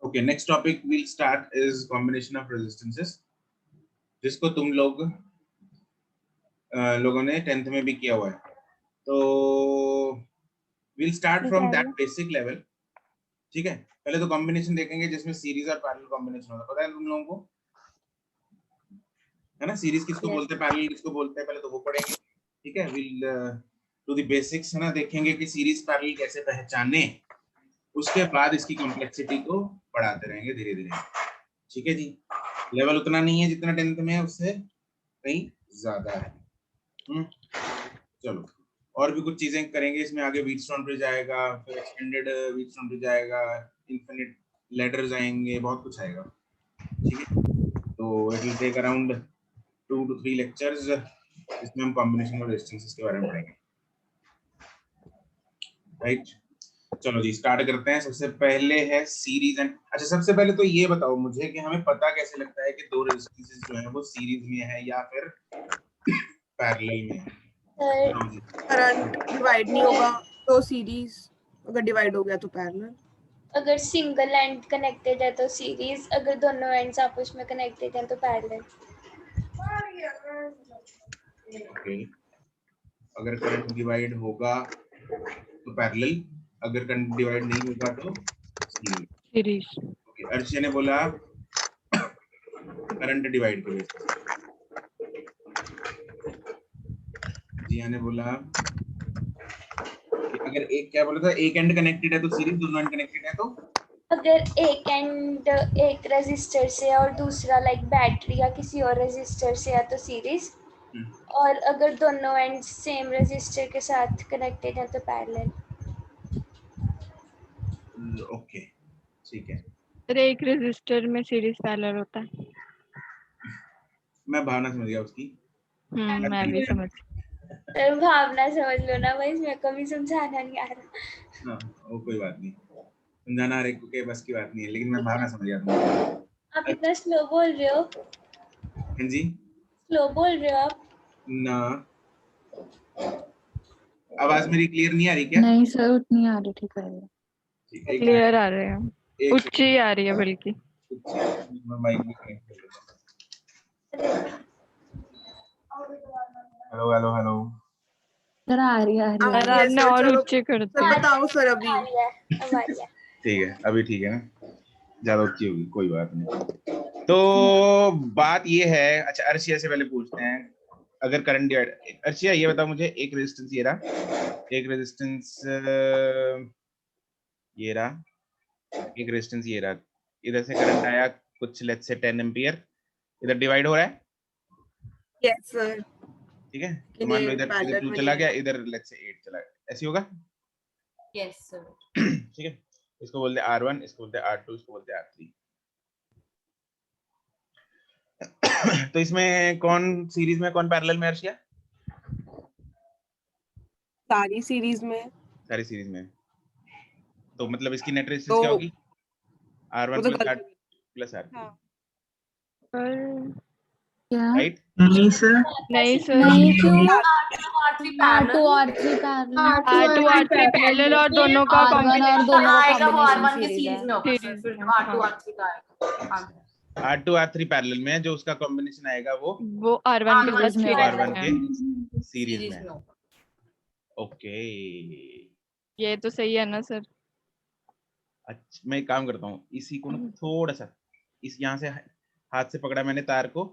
Okay, next topic we'll start is combination of resistances, जिसको तुम लोगों ने 10th में भी किया हुआ है. तो we'll start from that basic level. ठीक है, पहले तो कॉम्बिनेशन देखेंगे जिसमें सीरीज और पैरेलल कॉम्बिनेशन होता है. पता है तुम लोगों को, है ना? सीरीज किसको बोलते हैं, पैरेलल किसको बोलते हैं, पहले तो वो पढ़ेंगे. ठीक है, we'll do the basics, है ना? देखेंगे कि सीरीज पैरेलल कैसे पहचाने, उसके बाद इसकी कॉम्प्लेक्सिटी को बढ़ाते रहेंगे धीरे धीरे. ठीक है जी, लेवल उतना नहीं है जितना 10th में है, उससे कहीं ज्यादा है. चलो, और भी कुछ चीजें करेंगे इसमें आगे. व्हीटस्टोन ब्रिज आएगा, फिर एक्सटेंडेड व्हीटस्टोन ब्रिज आएगा, इनफिनिट लैडर्स आएंगे, बहुत कुछ आएगा. ठीक है, तो it will take around 2 to 3 lectures, इसमें हम कॉम्बिनेशन और रेजिस्टेंसेस के बारे में पढ़ेंगे. राइट, चलो जी स्टार्ट करते हैं. सबसे पहले है सीरीज एंड. अच्छा, सबसे पहले तो ये बताओ मुझे कि हमें पता कैसे लगता है कि दो रेजिस्टेंसेस जो है वो सीरीज में है या फिर पैरेलल में है. करंट डिवाइड नहीं होगा तो सीरीज, अगर डिवाइड हो गया तो पैरेलल. अगर सिंगल एंड कनेक्टेड है तो सीरीज, अगर दोनों एंड्स आपस में कनेक्टेड हैं तो पैरेलल. ओके, अगर करंट डिवाइड होगा तो पैरेलल, अगर करंट डिवाइड नहीं होगा तो सीरीज. ओके, अर्शिया ने बोला करंट डिवाइड के बेसिस पे. जिया ने बोला कि अगर एक, क्या बोला था, एक एंड कनेक्टेड है तो सीरीज, दोनों एंड कनेक्टेड है तो. अगर एक एंड एक रेजिस्टर से और दूसरा लाइक बैटरी या किसी और रेजिस्टर से है तो सीरीज, और अगर दोनों एंड सेम रेजिस्टर के साथ कनेक्टेड है तो पैरेलल. ओके, ठीक है. अरे एक रेजिस्टर में सीरीज पैरेलल होता है. मैं भावना समझ गया उसकी. मैं भी समझ. तो भावना समझ लो ना भाई, इसमें कभी समझाना नहीं आ रहा. हाँ, वो कोई बात नहीं, समझाना हर एक के बस की बात नहीं है, लेकिन मैं भावना समझ गया था. आप इतना स्लो बोल रहे हो. हाँ जी, स्लो बोल रहे हो आप ना. आवाज मेरी क्लियर नहीं आ रही क्या? नहीं सर, उतनी आ रही. ठीक है, क्लियर आ रहे हैं, उच्च ही आ रही है बल्कि. हेलो हेलो हेलो सर आ रही है. आपने और उच्च कर दिया. बताओ सर. अभी आ रही है. ठीक है, अभी ठीक है ना, ज्यादा ऊंची होगी, कोई बात नहीं. तो बात ये है. अच्छा, अर्शिया से पहले पूछते हैं, अगर करंट डिवाइड. अर्शिया ये बताओ मुझे, एक रेजिस्टेंस ये रहा, एक रेजिस्टेंस ये रहा, एक रेजिस्टेंस ये रहा, इधर से करंट आया कुछ, लेट्स से 10 एम्पियर, इधर डिवाइड हो रहा है. Yes sir. ठीक है, तो मान लो इधर 2 चला गया, इधर लेट्स से 8 चला गया, ऐसे होगा. Yes sir. ठीक है, इसको बोलते हैं R1, इसको बोलते हैं R2, इसको बोलते हैं R3. तो इसमें कौन सीरीज में, कौन पैरेलल में अर्शिया? सारी सीरीज में. सारी सीरीज में. तो मतलब इसकी नेट रेजिस्टेंस क्या होगी? R1 plus R2. क्या? राइट? नहीं सर. R2 R3 पैरेलल और दोनों का कॉम्बिनेशन आएगा, वो R1 के सीरीज में होगा सर. फिर R2 R3 का आएगा. R2 R3 पैरेलल में, जो उसका कॉम्बिनेशन आएगा वो R1 के सीरीज में. ओके, ये तो सही है ना सर? अच्छा, मैं एक काम करता हूँ, इसी को ना थोड़ा सा इस यहाँ से हाथ से पकड़ा मैंने तार को.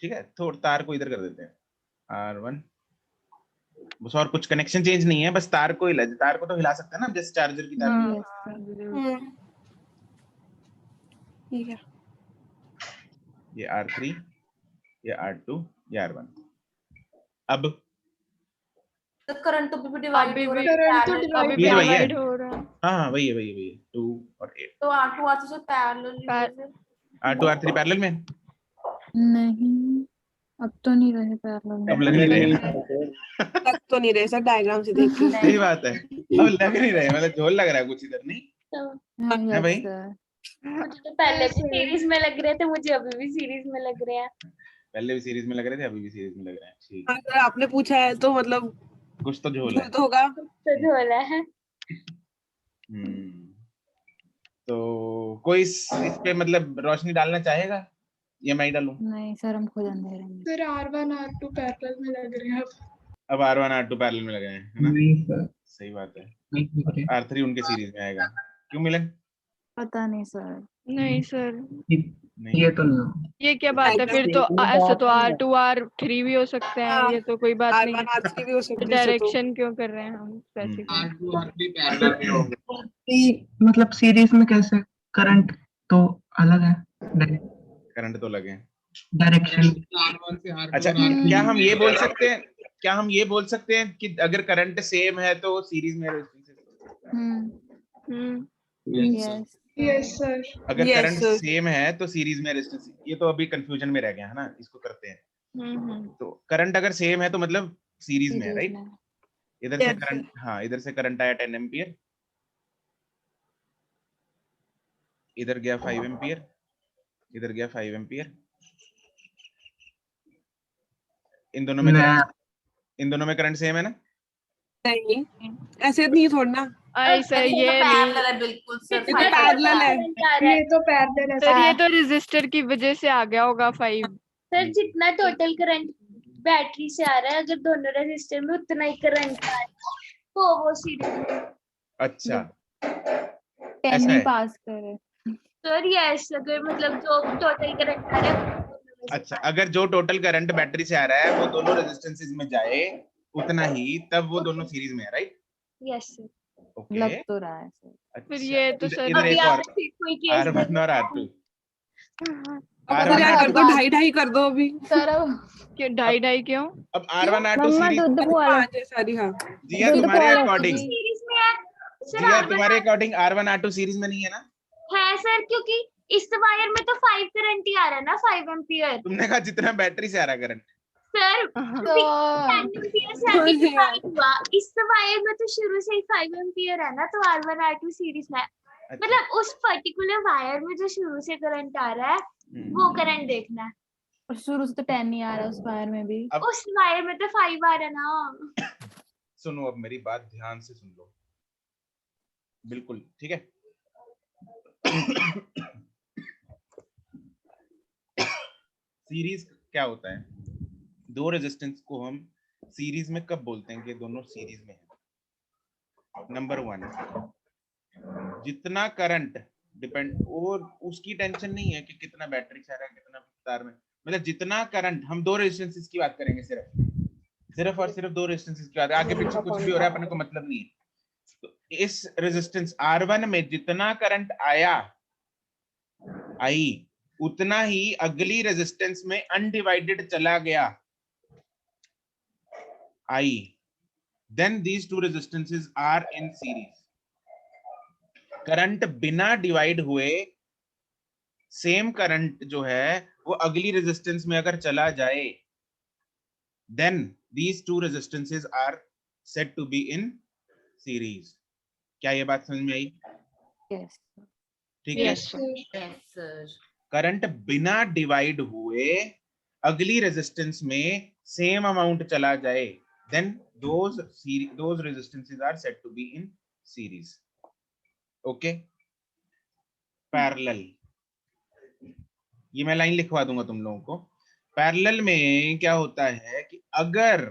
ठीक है, थोड़ा तार को इधर कर देते हैं. R1 बस, और कुछ कनेक्शन चेंज नहीं है, बस तार को हिला. तार को तो हिला सकते हैं ना, जैसे चार्जर की तार. ठीक है. ये R3, ये R2, ये R1. अब तो करंट तो भी डिवाइड हो रहा है. हाँ, वही है 2 और 8. तो R2 R3 से पैरेलल. R2 R3 पैरेलल में नहीं, अब तो नहीं रहे पैरेलल. अब लग नहीं रहे. लग तो नहीं रहे सर, डायग्राम से देख के. सही बात है, अब लग नहीं रहे, मतलब झोल लग रहा है कुछ इधर. नहीं है भाई, मुझे तो पहले भी सीरीज में लग रहे थे, मुझे अभी भी सीरीज में लग रहे हैं. पहले भी सीरीज में लग रहे थे, अभी भी सीरीज में लग रहे हैं. ठीक, अगर आपने पूछा है तो मतलब कुछ तो झोल है. तो होगा. तो झोला है. तो कोई इस पे मतलब रोशनी डालना चाहेगा या मैं ही डालूं? नहीं सर, हम खुद अंधेरे में। सर R1 R2 पैरेलल में लग रहे हैं अब R1 R2 पैरेलल में लगे हैं, है ना? नहीं सर, सही बात है। नहीं लग रहे। R3 उनके सीरीज में आएगा। क्यों मिलन? पता नहीं सर। नहीं सर, नहीं ये तो नहीं हो। ये क्या बात है फिर? तो ऐसे तो R2 R3 भी हो सकते हैं, ये तो कोई बात नहीं। R1 R3 भी हो सकती है तो डायरेक्शन क्यों कर रहे हैं हम स्पेसिफाई? R2 R3 पैरेलल में होंगे। मतलब सीरीज में कैसे? करंट तो अलग है, करंट तो लगे। डायरेक्शन। अच्छा, क्या हम ये बोल सकते हैं, क्या हम ये बोल सकते हैं कि अगर करंट सेम है तो सीरीज में यस यस सर अगर Yes, करंट sir. सेम है तो सीरीज में रेजिस्टेंस, ये तो अभी कंफ्यूजन में रह गया है ना, इसको करते हैं। तो करंट अगर सेम है तो मतलब सीरीज में है, राइट? इधर से Yes, करंट, हाँ इधर से करंट आया 10 एम्पियर, इधर गया 5 एम्पियर, इधर गया 5 एम्पियर। इन दोनों में करंट सेम है ना? नहीं ऐसे नहीं थोड़ा ना, ऐसा ये नहीं पैरेलल है बिल्कुल सर, ये तो पैरेलल है, ये तो पैरेलल है सर, ये तो रेजिस्टर की वजह से आ गया होगा 5। सर जितना टोटल करंट बैटरी से आ रहा है, अगर दोनों रेजिस्टर में उतना ही करंट आ रहा है तो वो सीरीज। अच्छा, 10 ऐसा ही है। पास करे। सर यस, अगर मतलब जो टोटल करंट आ रहा है अच्छा, अगर जो टोटल करंट बैटरी से आ रहा है वो दोनों रेजिस्टेंसेस में जाए उतना ही, तब वो दोनों सीरीज में है, राइट? Yes sir. ओके, लग तो रहा है सर। अच्छा, फिर ये तो सर इधर अभी एक और आप कोई केस R1 और R2। अब क्या कर दो, ढाई कर दो अभी सर क्यों 2.5 क्यों? अब R1 R2 मम्मा सीरीज, दूध वाला। पांच है सारी। हाँ जिया दूध तुम्हारे वाला अकॉर्डिंग, सीरीज में है सर। जिया तुम्हारे अकॉर्डिंग R1 R2 सीरीज में नहीं है ना? है सर, क्योंकि इस वायर में तो 5 करंट ही आ रहा है ना, 5 एम्पियर तुमने कहा जितना बैटरी से आ रहा करंट। सर। तो 10 एम्पियर से अभी डिवाइड हुआ, इस वायर में तो शुरू से ही 5 एम्पियर है ना, तो R1 R2 सीरीज में है। मतलब उस पर्टिकुलर वायर में जो शुरू से करंट आ रहा है वो करंट देखना है। और शुरू से तो 10 नहीं आ रहा उस वायर में भी। अब उस वायर में तो 5 आ रहा है ना। सुनो, अब मेरी बात ध्यान से सुन लो, बिल्कुल ठीक है। सीरीज क्या होता है? दो रेजिस्टेंस को हम सीरीज में कब बोलते हैं कि दोनों सीरीज में है? नंबर 1, जितना करंट डिपेंड, और उसकी टेंशन नहीं है कि कितना बैटरी से आ रहा है कितना तार में, मतलब जितना करंट, हम दो रेजिस्टेंसेस की बात करेंगे, सिर्फ और सिर्फ दो रेजिस्टेंसेस की बात, आगे पीछे कुछ भी हो रहा है अपने को मतलब नहीं है। तो इस रेजिस्टेंस R1 में जितना करंट आई उतना ही अगली रेजिस्टेंस में अनडिवाइडेड चला गया, आई, then these two resistances are in series. Current बिना डिवाइड हुए सेम करंट जो है वो अगली रेजिस्टेंस में अगर चला जाए, then these two resistances are said to be in series. क्या ये बात समझ में आई? यस ठीक है। Yes sir. करंट बिना डिवाइड हुए अगली रेजिस्टेंस में सेम अमाउंट चला जाए, then those resistances are said to be in series. Okay, parallel, ये मैं लाइन लिखवा दूंगा तुम लोगों को। पैरेलल में क्या होता है कि अगर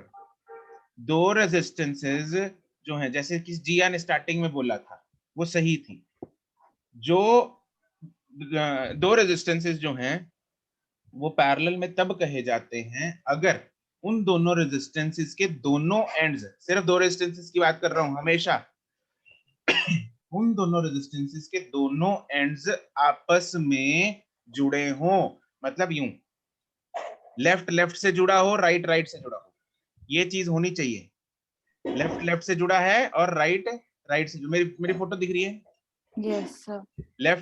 दो रेजिस्टेंसेस जो हैं, जैसे कि जिया ने स्टार्टिंग में बोला था वो सही थी, जो दो रेजिस्टेंसेस जो हैं वो पैरेलल में तब कहे जाते हैं अगर उन दोनों रेजिस्टेंसेस के दोनों एंड्स, सिर्फ दो रेजिस्टेंसेस की बात कर रहा हूं हमेशा, उन दोनों रेजिस्टेंसेस के दोनों एंड्स आपस में जुड़े हों। मतलब यूं, लेफ्ट से जुड़ा हो, राइट से जुड़ा हो, ये चीज होनी चाहिए। लेफ्ट से जुड़ा है और राइट से, मेरी फोटो दिख रही है? Yes sir.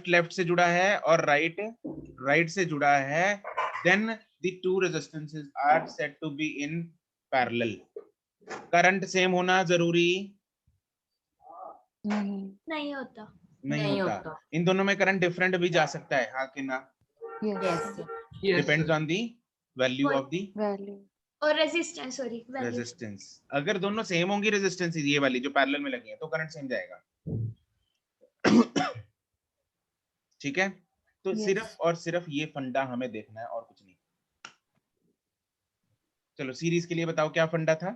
लेफ्ट से जुड़ा है और राइट से जुड़ा है, then the two resistances are said to be in parallel। Current same होना जरूरी नहीं होता। नहीं होता। इन दोनों में करंट डिफरेंट भी जा सकता है, हाँ कि ना? Yes depends on the value of the value और रेजिस्टेंस, सॉरी रेजिस्टेंस। अगर दोनों सेम होंगी रेजिस्टेंस, ये वाली जो पैरेलल में लगी है, तो करंट सेम जाएगा। ठीक है, तो Yes. सिर्फ और सिर्फ ये फंडा हमें देखना है और कुछ नहीं। चलो सीरीज के लिए बताओ क्या फंडा था?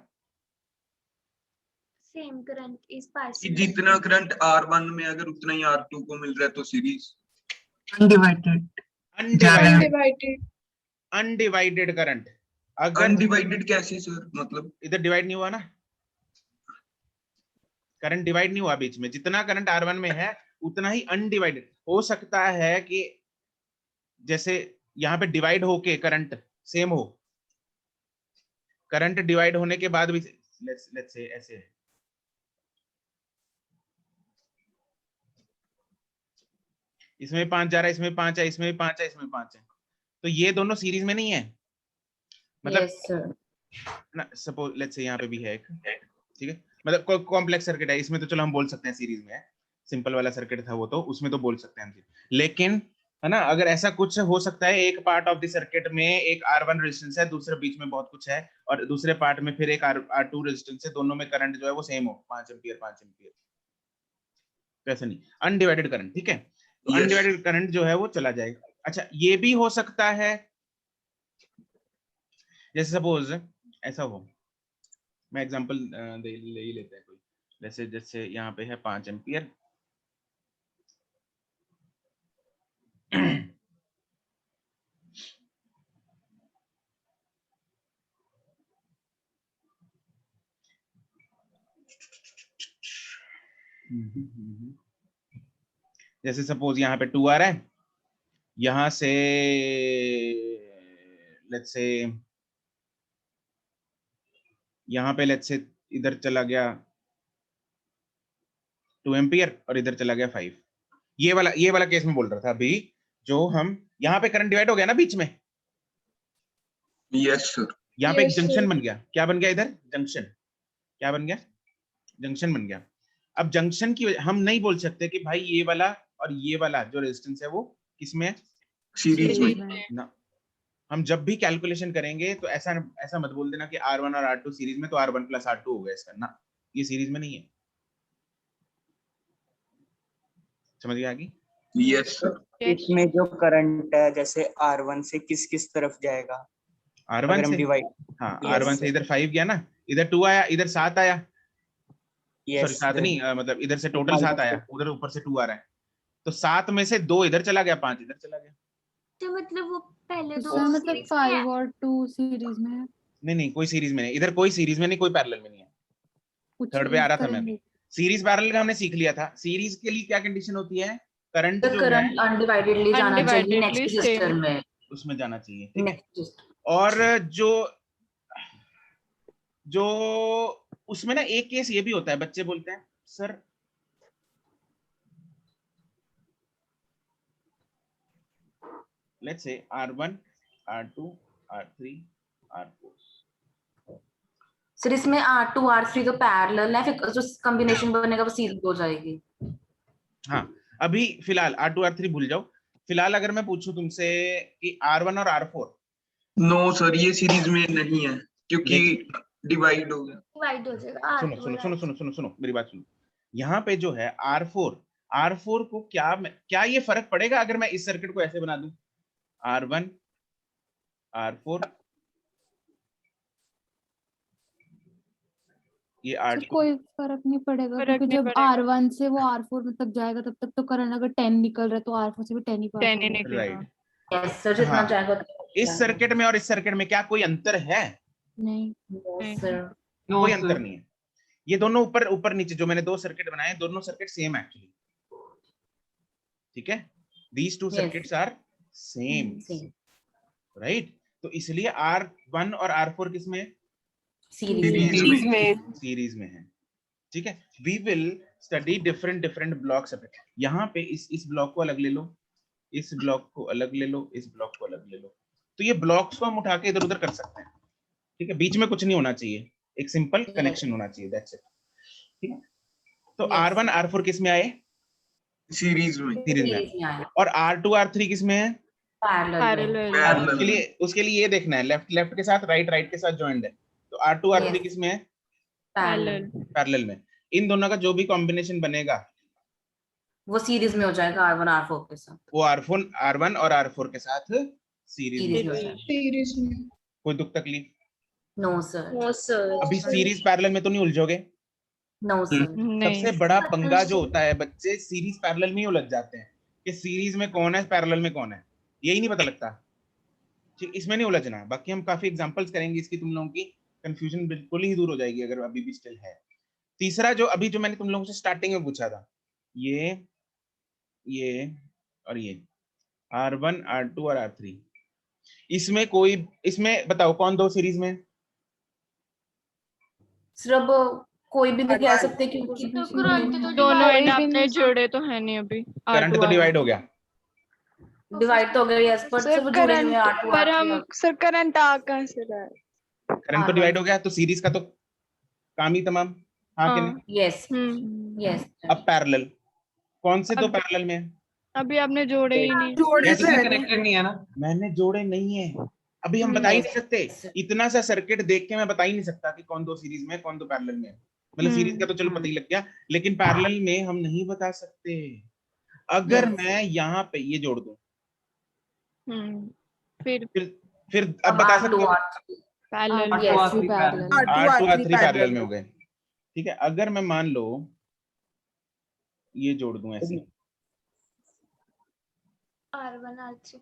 सेम करंट इज कि पासिंग जितना करंट R1 में अगर उतना ही R2 को मिल रहा है तो series undivided undivided undivided current. अगर अनडिवाइडेड कैसे सर, मतलब इधर डिवाइड नहीं हुआ ना, करंट डिवाइड नहीं हुआ बीच में, जितना करंट R1 में है उतना ही अनडिवाइडेड। हो सकता है कि जैसे यहाँ पे डिवाइड होके करंट सेम हो, करंट डिवाइड होने के बाद भी लेट्स से ऐसे है, इसमें 5 जा रहा है, इसमें 5 है, इसमें 5 है, इसमें 5 है, तो ये दोनों सीरीज में नहीं है। मतलब यस सर, ना सपोज लेट्स से यहाँ पे भी है एक, ठीक है, मतलब कोई कॉम्प्लेक्स सर्किट है, इसमें तो चलो हम बोल सकते हैं सीरीज में है, सिंपल वाला सर्किट था वो, तो उसमें तो बोल सकते हैं हम, लेकिन है ना, अगर ऐसा कुछ हो सकता है, एक पार्ट ऑफ द सर्किट में एक R1 रेजिस्टेंस है, दूसरे बीच में बहुत कुछ है, और दूसरे पार्ट में फिर एक R2 रेजिस्टेंस है, दोनों में करंट जो है वो सेम हो, 5 एम्पीयर 5 एम्पीयर, वैसे नहीं, अनडिवाइडेड करंट, ठीक है, तो Yes. अनडिवाइडेड करंट जो है वो चला जाएगा। अच्छा ये भी हो सकता है, जैसे सपोज ऐसा हो, मैं एग्जांपल ले ही लेते हैं कोई, जैसे जैसे यहाँ पे है 5 एम्पीयर, जैसे सपोज यहाँ पे 2 आ रहा है, यहाँ से लेट्स से यहाँ पे लेट्स से इधर चला गया 2 एम्पीयर और इधर चला गया 5, ये वाला केस में बोल रहा था अभी, जो हम यहाँ पे करंट डिवाइड हो गया ना बीच में, यस सर, यहाँ पे एक Yes, जंक्शन sir. बन गया, क्या बन गया इधर, जंक्शन, क्या बन गया, जंक्शन बन गया। अब जंक्शन की हम नहीं बोल सकते कि भाई ये वाला और ये वाला जो रेजिस्टेंस है वो किसमें है, सीरीज में। ना, हम जब भी कैलकुलेशन करेंगे तो ऐसा ऐसा मत बोल देना कि R1 और R2 सीरीज में तो R1 प्लस R2 हो गया इसका, ना, ये सीरीज में नहीं है, समझ गया आगे? यस सर, इसमें जो करंट है जैसे R1 से किस किस तरफ जाएगा R1 अगर हम से, डिवाइड, हाँ Yes, R1 से sir. इधर 5 गया ना, इधर 2 आया, इधर 7 आया, सॉरी 7 नहीं, मतलब इधर से टोटल 7 आया, उधर ऊपर से 2 आ रहा है, तो 7 में से 2 इधर चला गया, 5 इधर चला गया। तो मतलब वो पहले दो सर मतलब series में है। 5 और 2 सीरीज में है। नहीं कोई सीरीज में नहीं, इधर कोई सीरीज में नहीं, कोई पैरेलल में नहीं है, कुछ थर्ड पे आ रहा था मैं करेंगे। अभी। सीरीज पैरेलल का हमने सीख लिया था, सीरीज के लिए क्या कंडीशन होती है, करंट द जो है करंट अनडिवाइडेडली जाना चाहिए Undividedly नेक्स्ट same. रजिस्टर में, उसमें जाना चाहिए, ठीक है, नेक्स्ट और जो उसमें ना एक केस ये भी होता है, बच्चे बोलते हैं sir let's say R1 R2 R3 R4, sir इसमें R2 R3 तो पैरेलल है, फिर जो कॉम्बिनेशन बनेगा वो सीरीज हो जाएगी। हाँ अभी फिलहाल R2 R3 भूल जाओ, फिलहाल अगर मैं पूछूं तुमसे कि R1 और R4, नो सर ये सीरीज में नहीं है क्योंकि डिवाइड हो गया। डिवाइड हो जाएगा सुनो R2 सुनो और सुनो सुनो सुनो सुनो मेरी बात सुनो, यहाँ पे जो है R4 को क्या ये फर्क पड़ेगा अगर मैं इस सर्किट को ऐसे बना दूं, R1 R4 ये सर R2, कोई फर्क नहीं पड़ेगा फर्क क्योंकि नहीं जब पड़ेगा। R1 से वो R4 में तक जाएगा तब तक तो करंट अगर 10 निकल रहा है तो R4 से भी 10 ही पास 10 ही होगा। निकलेगा। राइट, यस सर, जितना हाँ, जाएगा उतना इस जाएगा। सर्किट में और इस सर्किट में क्या कोई अंतर है, नहीं यस सर, कोई अंतर नहीं है, ये दोनों ऊपर ऊपर नीचे जो मैंने 2 सर्किट बनाए, दोनों सर्किट सेम एक्चुअली, ठीक है, these 2 Yes. Circuits are same, Same. Right, तो इसलिए R1 और R4 किसमें है, सीरीज में। सीरीज में है, ठीक है। We will study different blocks, यहाँ पे इस ब्लॉक को अलग ले लो, इस ब्लॉक को अलग ले लो, इस ब्लॉक को अलग ले लो, तो ये ब्लॉक्स को हम उठा के इधर उधर कर सकते हैं, ठीक है, बीच में कुछ नहीं होना चाहिए, एक सिंपल कनेक्शन होना चाहिए, दैट्स इट, ठीक है। तो Yes. R1 R4 किस में आए, सीरीज में। सीरीज सीरीज में, में आया, और R2 R3 किस में है, पैरेलल Parallel. उसके लिए ये देखना है, लेफ्ट के साथ राइट के साथ ज्वाइंट है, तो R2 R3 Yes. किस में है, पैरेलल Parallel. पैरेलल में, इन दोनों का जो भी कॉम्बिनेशन बनेगा वो सीरीज में हो जाएगा R1 R4 के साथ। वो R1 और R4 के साथ सीरीज में सीरीज हो में जाएगा। सीरीज में कोई दुख तकलीफ? No sir. No sir. अभी सीरीज पैरेलल में तो नहीं उलझोगे? No sir. नहीं सबसे बड़ा पंगा जो होता है, बच्चे सीरीज पैरेलल में ही उलझ जाते हैं कि सीरीज में कौन है, पैरेलल में कौन है, यही नहीं पता लगता। ठीक, इसमें नहीं उलझना। बाकी हम काफी एग्जांपल्स करेंगे इसकी, तुम लोगों की कंफ्यूजन बिल्कुल ही दूर हो जाएगी अगर अभी भी स्टिल है। तीसरा जो अभी जो मैंने तुम लोगों से स्टार्टिंग में पूछा था, ये और ये R1 R2 और R3, इसमें बताओ कौन दो सीरीज में? सिर्फ कोई भी नहीं कह सकते क्योंकि दोनों एंड आपने जोड़े तो है नहीं अभी। करंट तो डिवाइड हो गया। डिवाइड तो हो गया, यस, पर सिर्फ जुड़े हुए हैं R2 पर हम R3। सर करंट आ कहाँ से रहा है? करंट तो डिवाइड हो गया, तो सीरीज का तो काम ही तमाम। हाँ कि नहीं? Yes yes. अब पैरेलल, कौन से दो पैरेलल में? अभी आपने जोड़े ही नहीं। जोड़े तो है कनेक्टेड नहीं है ना। मैंने जोड़े नहीं है, अभी हम बता ही नहीं सकते। इतना सा सर्किट देख के मैं बता ही नहीं सकता कि कौन दो सीरीज में कौन दो पैरेलल में। मतलब सीरीज का तो चलो पता ही लग गया, लेकिन पैरेलल में हम नहीं बता सकते। अगर मैं यहाँ पे ये जोड़ दूं, फिर अब बता सकते हो पैरेलल। R2 R3 पैरेलल में हो गए। ठीक है, अगर मैं मान लो ये जोड़ दूं ऐसे, R1 R3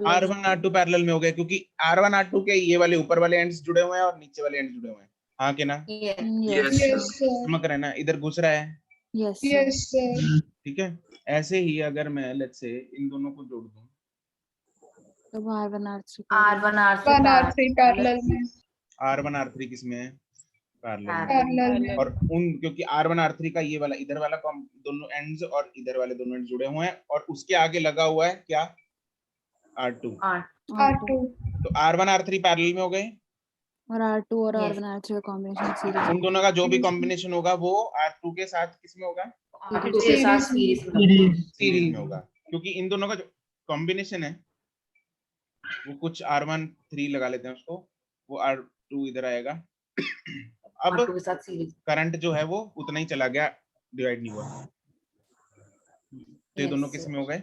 R1 R2 parallel में हो गए, क्योंकि R1 R2 के ये वाले ऊपर वाले एंड्स जुड़े हुए हैं और नीचे वाले एंड्स जुड़े हुए हैं। हाँ कि ना? चमक रहा है ना, इधर घुस रहा है। ठीक है, ऐसे ही अगर मैं लेट्स से इन दोनों को जोड़ दूं तो R1 R3 पैरेलल में, R1 R3 किसमें है? पैरेलल में। और क्योंकि R1 R3 का ये वाला इधर वाला दोनों एंड्स और इधर वाले दोनों एंड्स जुड़े हुए हैं, और उसके आगे लगा हुआ है क्या? R2। तो R1 R3 पैरेलल में हो गए, और R2 और R1 R3 का कॉम्बिनेशन सीरीज। उन दोनों का जो भी कॉम्बिनेशन होगा वो R2 के साथ किसमें होगा? R2 के साथ सीरीज में होगा, क्योंकि इन दोनों का जो कॉम्बिनेशन है वो कुछ R1 3 लगा लेते हैं उसको, वो R2 इधर आएगा। अब करंट जो है वो उतना ही चला गया, डिवाइड नहीं हुआ। तो ये दोनों किस में हो गए?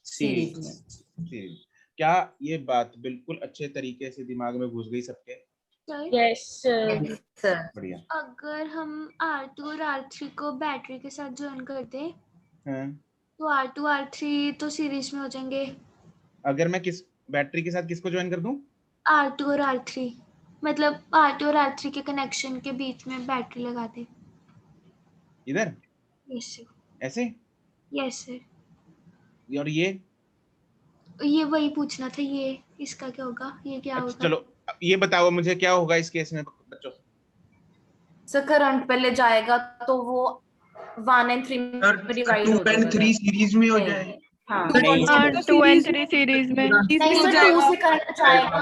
सीरीज। क्या ये बात बिल्कुल अच्छे तरीके से दिमाग में घुस गई सबके? Yes sir. बढ़िया। अगर हम R2 और R3 को बैटरी के साथ ज्वाइन कर दें तो R2 R3 तो सीरीज में हो जाएंगे। अगर मैं किस बैटरी के साथ किसको ज्वाइन कर दूं? R2 और R3, मतलब R2 और R3 के कनेक्शन के बीच में बैटरी लगा दे। इधर? Yes sir. ऐसे? Yes sir. और ये वही पूछना था, ये इसका क्या होगा, ये क्या होगा? चलो ये बताओ मुझे क्या होगा इस केस में बच्चों? सर करंट पहले जाएगा तो वो 1 and 3 में डिवाइड हो जाएगा। 2 and 3 सीरीज में हो जाएगा। हाँ 2 and 3 सीरीज में। नहीं सर, 2 से करंट जाएगा,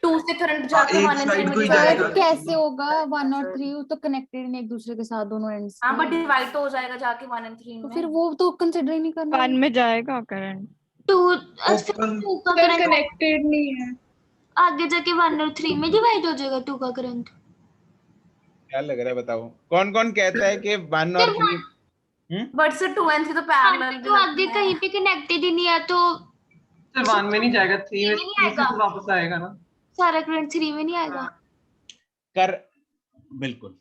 2 से करंट जाके 1 and 3 में डिवाइड तो कैसे होगा? 1 और 3 तो कनेक्टेड नहीं एक दूसरे के साथ, दोनों एंड्स। हाँ बट डिवाइड तो हो जाएगा जाके 1 and 3 में। तो फिर वो तो कंसीडर ही नहीं करना। 1 में जाएगा करंट। 2 का करंट कनेक्टेड नहीं है, आगे जाके 1 और 3 में डिवाइड हो जाएगा 2 का करंट। क्या लग रहा है बताओ? कौन कौन कहता है कि 1 और 3? बट सर 2 and 3 तो पैरेलल तो आगे कहीं पे कनेक्टेड ही नहीं है, तो सर 1 में नहीं जाएगा, 3 में तो वापस आएगा ना। सारा करंट 3 में नहीं आएगा। बिल्कुल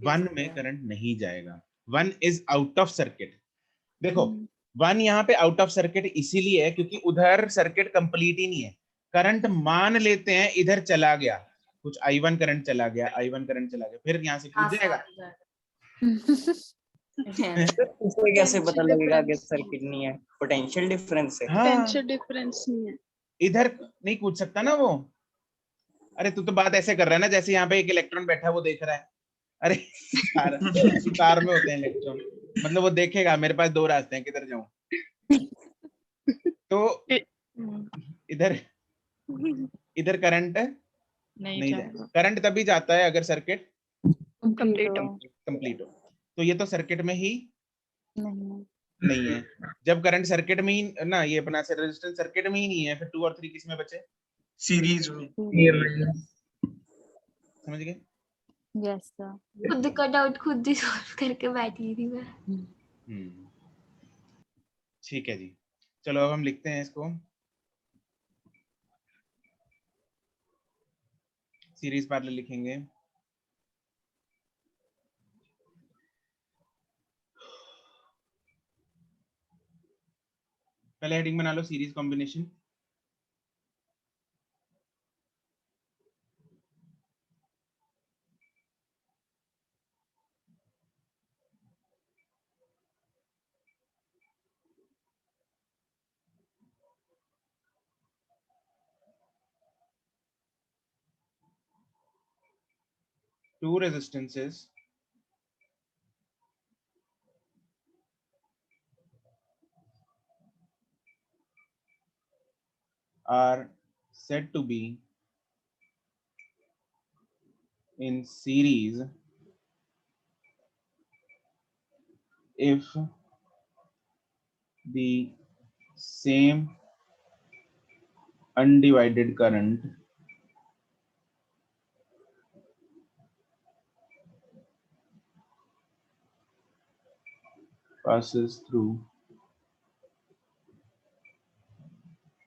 1 में करंट नहीं जाएगा। 1 इज आउट ऑफ सर्किट। देखो 1 यहाँ पे आउट ऑफ सर्किट इसीलिए है क्योंकि उधर सर्किट कंप्लीट ही नहीं है। करंट मान लेते हैं इधर चला गया, कुछ I1 करंट चला गया, फिर यहाँ से कूद जाएगा। इससे कैसे पता लगेगा कि सर्किट नहीं है? पोटेंशियल डिफरेंस है। पोटेंशियल डिफरेंस नहीं है, इधर नहीं कूद सकता ना वो। अरे तू तो बात ऐसे कर रहा है ना जैसे यहाँ पे एक इलेक्ट्रॉन बैठा है वो देख रहा है। अरे तार में होते हैं इलेक्ट्रॉन, मतलब वो देखेगा मेरे पास 2 रास्ते हैं, किधर जाऊं। तो इधर करंट नहीं जाएगा। करंट तभी जाता है अगर सर्किट कंप्लीट हो। तो ये तो सर्किट में ही नहीं है। जब करंट सर्किट में ही ना, ये अपना रेजिस्टेंस सर्किट में ही नहीं है, फिर 2 और 3 किस में बचे? सीरीज में। समझ गए? Yes sir. खुद का डाउट खुद ही सॉल्व करके बैठी थी मैं। ठीक है जी, चलो अब हम लिखते हैं इसको। सीरीज पैरेलल लिखेंगे। पहले हेडिंग बना लो series combination. Two resistances are said to be in series if the same undivided current passes through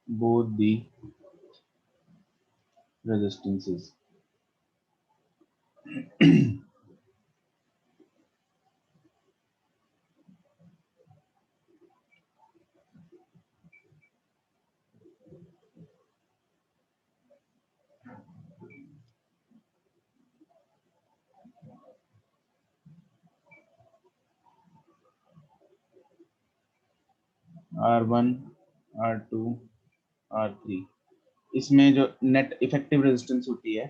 both the resistances. R1, R2, R3, इसमें जो नेट इफेक्टिव रेजिस्टेंस होती है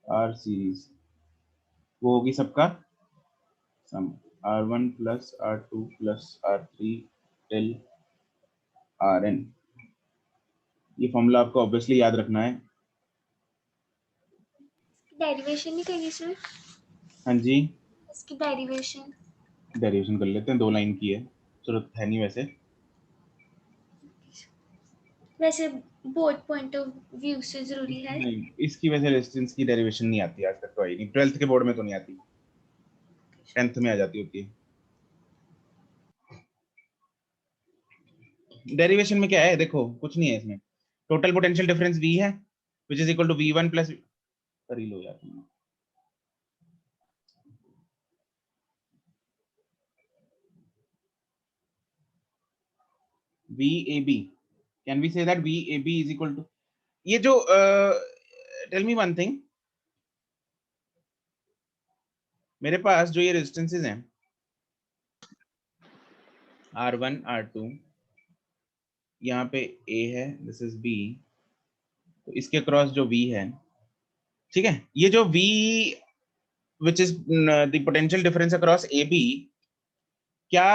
R सीरीज, वो होगी सबका सम R1 plus R2 plus R3 till Rn। ये formula आपको obviously याद रखना है। डेरिवेशन नहीं करी सर? हाँ जी, इसकी डेरिवेशन डेरिवेशन कर लेते हैं, 2 लाइन की है, जरूरत है नहीं वैसे। वैसे बोथ पॉइंट ऑफ व्यू से जरूरी है। नहीं, इसकी वैसे रेजिस्टेंस की डेरिवेशन नहीं आती, आज तक तो आई नहीं, 12th के बोर्ड में तो नहीं आती, 10th में आ जाती होती है। डेरिवेशन में क्या है, देखो कुछ नहीं है इसमें। टोटल पोटेंशियल डिफरेंस V है which is equal to V1 plus, कर ही लो यार, VAB, can we say that VAB is equal to, ये जो tell me one thing, मेरे पास जो ये रेजिस्टेंसेस हैं R1 R2, यहाँ पे A है, दिस इज B, तो इसके क्रॉस जो V है, ठीक है, ये जो V which is the potential difference across AB, क्या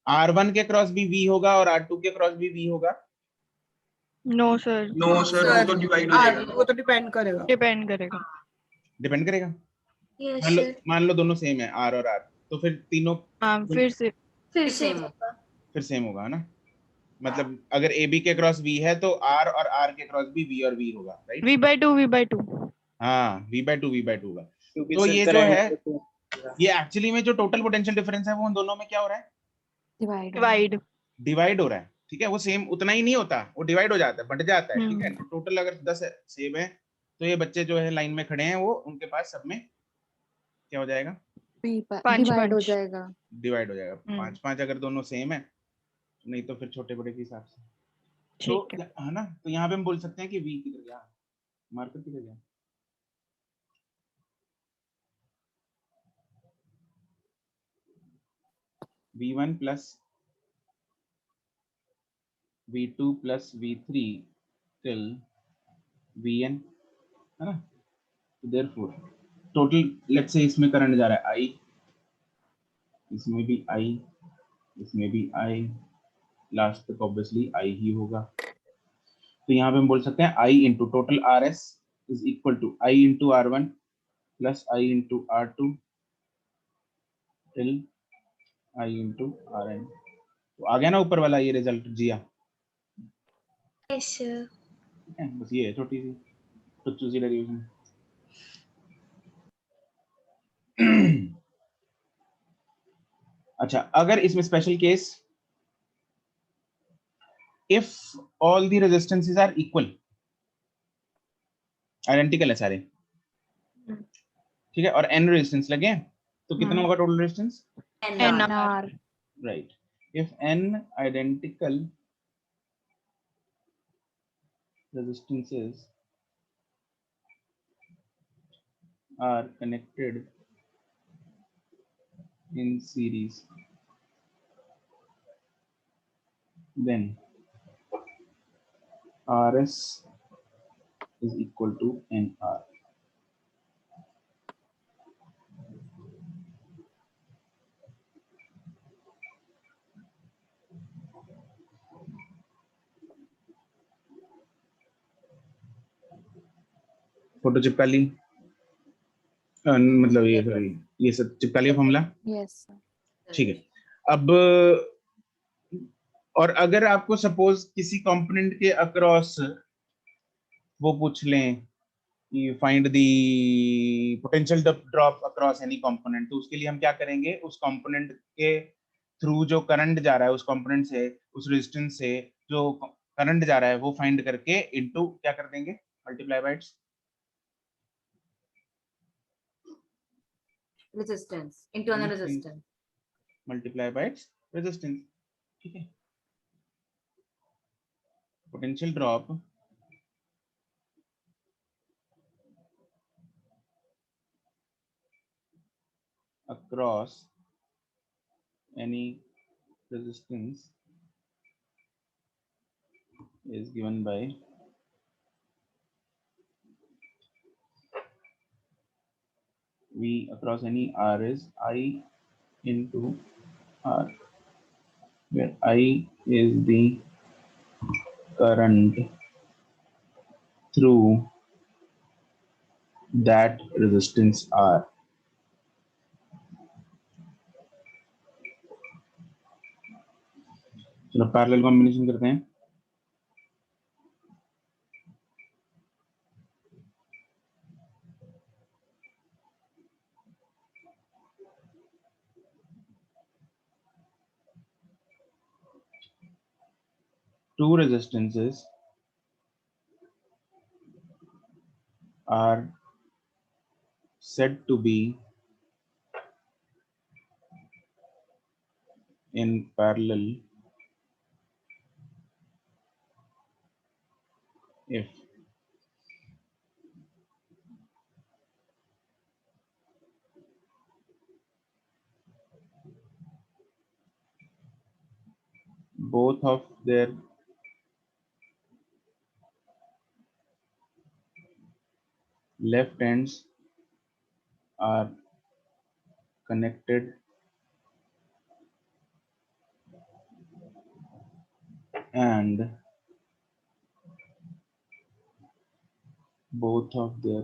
R1 के क्रॉस भी V होगा और R2 के क्रॉस भी V होगा? नो सर, नो सर, वो तो डिवाइड हो जाएगा। वो तो डिपेंड करेगा। डिपेंड करेगा। डिपेंड करेगा। यस मान लो सर। मान लो दोनों सेम है R और R, तो फिर तीनों हाँ, फिर से फिर सेम होगा। फिर सेम होगा ना, मतलब अगर AB के क्रॉस V है तो R और R के क्रॉस भी V और V होगा, राइट? V/2 हाँ, V/2 होगा। क्योंकि तो सर ये जो करंट है, ये एक्चुअली में जो टोटल पोटेंशियल डिफरेंस है वो उन दोनों में क्या हो रहा है? डिवाइड। डिवाइड हो रहा है, ठीक है, वो सेम उतना ही नहीं होता, वो डिवाइड हो जाता है, बढ़ जाता है, ठीक है। तो टोटल अगर 10 सेम है तो ये बच्चे जो है लाइन में खड़े हैं, वो उनके पास सब में क्या हो जाएगा? डिवाइड हो जाएगा। डिवाइड हो जाएगा। 5-5 अगर दोनों सेम है, नहीं तो फिर छोटे बड़े के हिसाब से, तो है ना। तो यहाँ पे हम बोल सकते हैं कि V किधर गया, मार्कर किधर गया? V1 plus V2 plus V3 till Vn, है ना। तो देयरफॉर टोटल, लेट्स से इसमें करंट जा रहा है I, इसमें भी I, इसमें भी I, लास्ट तक ऑब्वियसली I ही होगा। तो यहाँ पे हम बोल सकते हैं I into total RS is equal to I into R1 plus I into R2 till I into Rn. तो आ गया ना ऊपर वाला ये रिजल्ट जिया? Yes sir. बस ये है छोटी सी टुच्चू सी डेरिवेशन। अच्छा, अगर इसमें special case, if all the resistances are equal, identical है सारे, ठीक है, और n रेजिस्टेंस लगे तो कितना होगा total resistance? NR. Right, if n identical resistances are connected in series, then Rs is equal to NR. Photo चिपका ली, मतलब ये सॉरी, ये सब चिपका लिया फॉर्मूला। यस ठीक है, अब और अगर आपको सपोज किसी कंपोनेंट के अक्रॉस वो पूछ लें कि find the potential drop across any component, तो उसके लिए हम क्या करेंगे? उस कंपोनेंट के थ्रू जो करंट जा रहा है उस कंपोनेंट से, उस रेजिस्टेंस से जो करंट जा रहा है वो फाइंड करके इनटू क्या कर देंगे? Multiply by its resistance, internal resistance multiply by its resistance. ठीक है, potential drop across any resistance is given by V across any R is I into R, where I is the current through that resistance R. चलो parallel combination करते हैं। Two resistances are said to be in parallel if both of their left ends are connected and both of their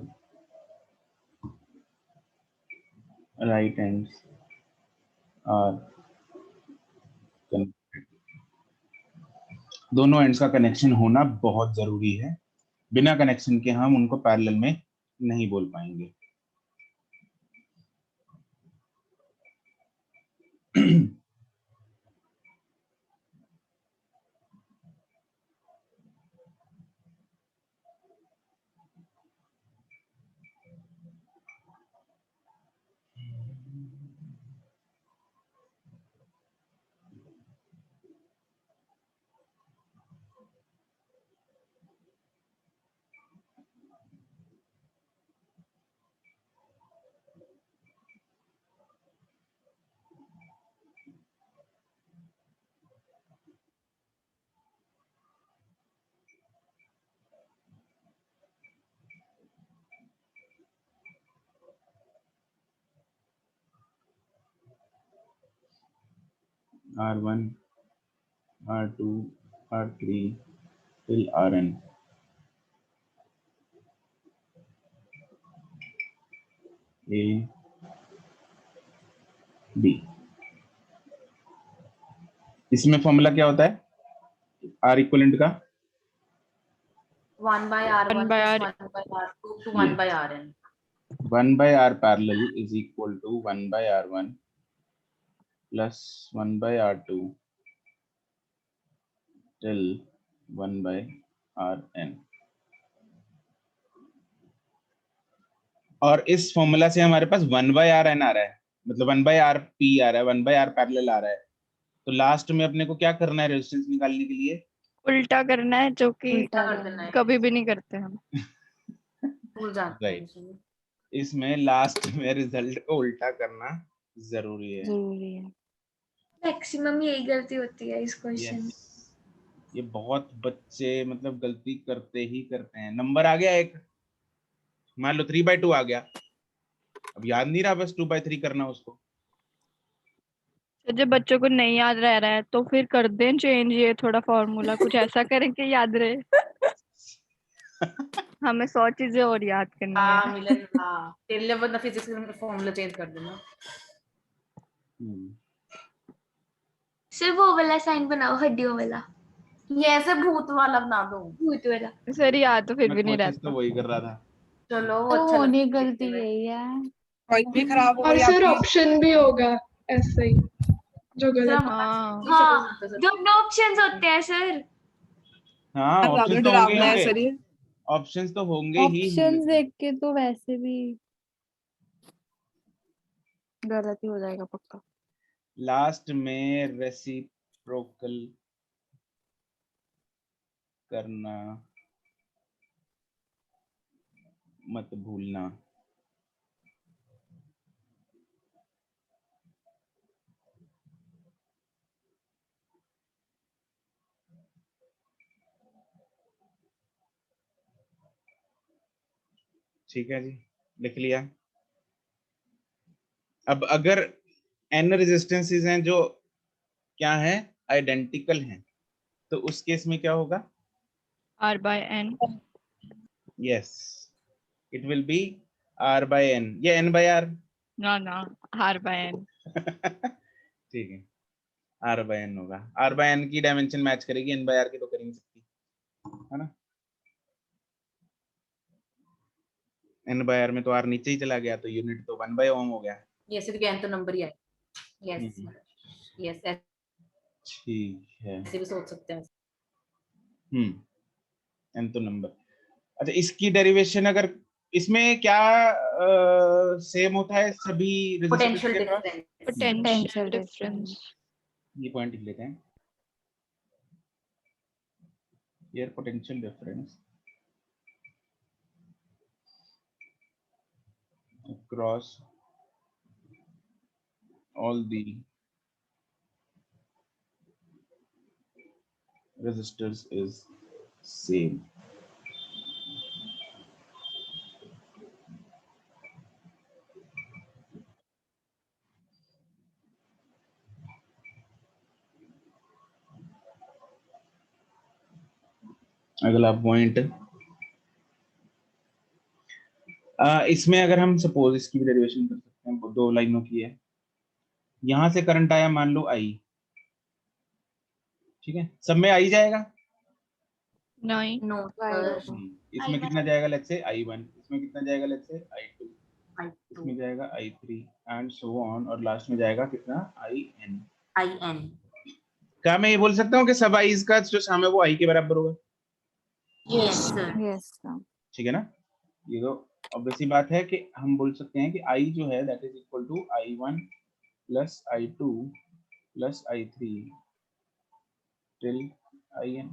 right ends are connected। दोनों ends का connection होना बहुत जरूरी है, बिना कनेक्शन के हम उनको पैरेलल में नहीं बोल पाएंगे। R1, R2, R3 till Rn। A B. इसमें फॉर्मूला क्या होता है आर इक्वलेंट का? 1/r1 1 by r. + 1/r2 to 1/rn. 1/r parallel is equal to 1/r1 plus 1/r2 till 1/rn। और इस फॉर्मूला से हमारे पास 1/rn आ रहा है, मतलब 1/rp आ रहा है, 1/r पैरेलल आ रहा है। तो लास्ट में अपने को क्या करना है रेजिस्टेंस निकालने के लिए? उल्टा करना है, जो कि उल्टा कर करना देना है, कभी भी नहीं करते हम। भूल जाते हैं। राइट, इसमें लास्ट में रिजल्ट को उल्टा करना जरूरी है। जरूरी है। मैक्सिमम यही गलती होती है इस क्वेश्चन में। Yes. ये बहुत बच्चे मतलब गलती करते ही करते हैं। नंबर आ गया एक, मान लो 3/2 आ गया, अब याद नहीं रहा, बस 2/3 करना उसको। तो जब बच्चों को नहीं याद रह रहा है तो फिर कर दें चेंज, ये थोड़ा फॉर्मूला कुछ ऐसा करें कि याद रहे। हमें 100 चीजें और याद करनी हाँ है। मिलन, हाँ तेरे लिए वरना फिजिक्स का फॉर्मूला चेंज कर देना। सिर्फ वो वाला साइन बनाओ, हड्डियों वाला, ये ऐसे भूत वाला बना दो। भूत वाला। सर याद तो फिर मैं भी नहीं कोशिश तो रहता। वही कर रहा था। चलो वो तो अच्छा होने लगता है गलती देखने में। यही है। ड्राइंग भी खराब हो और गई सर आपकी। ऑप्शन भी होगा ऐसे ही जो सर गलत। हाँ हाँ, दोनों ऑप्शंस होते हैं सर। हाँ ज्यादा ऑप्शंस तो होंगे ही डरावना है होंगे, सर ये। ऑप्शंस तो होंगे ही ऑप्शंस होंगे। देख के तो वैसे भी गलत ही हो जाएगा पक्का। लास्ट में रेसिप्रोकल करना मत भूलना। ठीक है जी, लिख लिया। अब अगर n रेजिस्टेंसेस हैं जो क्या है, आइडेंटिकल हैं, तो उस केस में क्या होगा? r/n। Yes, it will be r/n या n/r। ना r/n। ठीक है, r/n होगा। r/n की डायमेंशन मैच करेगी, n/r की तो कर नहीं सकती, है ना। n/r में तो r नीचे ही चला गया, तो यूनिट तो 1/ohm हो गया। ये सिर्फ n तो नंबर ही है। यस यस, ठीक है, ऐसे भी सोच सकते हैं। n तो नंबर। अच्छा, इसकी डेरिवेशन अगर इसमें क्या सेम होता है सभी रेजिस्टर्स पोटेंशियल के अक्रॉस? डिफरेंस। Potential difference. ये पॉइंट लिख लेते हैं, here potential difference across all the resistors is same। अगला पॉइंट, इसमें अगर हम सपोज इसकी भी डेरिवेशन कर सकते हैं, दो लाइनों की है, यहां से करंट आया मान लो I, ठीक है, सब में आई जाएगा? नहीं, नो सर, इसमें कितना जाएगा लेट्स से I1, इसमें कितना जाएगा लेट्स से I2, I2 इसमें जाएगा I3 एंड सो ऑन, और लास्ट में जाएगा कितना IN। IN। क्या मैं ये बोल सकता हूँ कि सब आईज का जो सम है वो I के बराबर होगा? Yes sir. यस ठीक है ना। ये तो ऑब्वियसली बात है कि हम बोल सकते हैं कि I जो है that is equal to I1 plus I2 plus I3 till IN,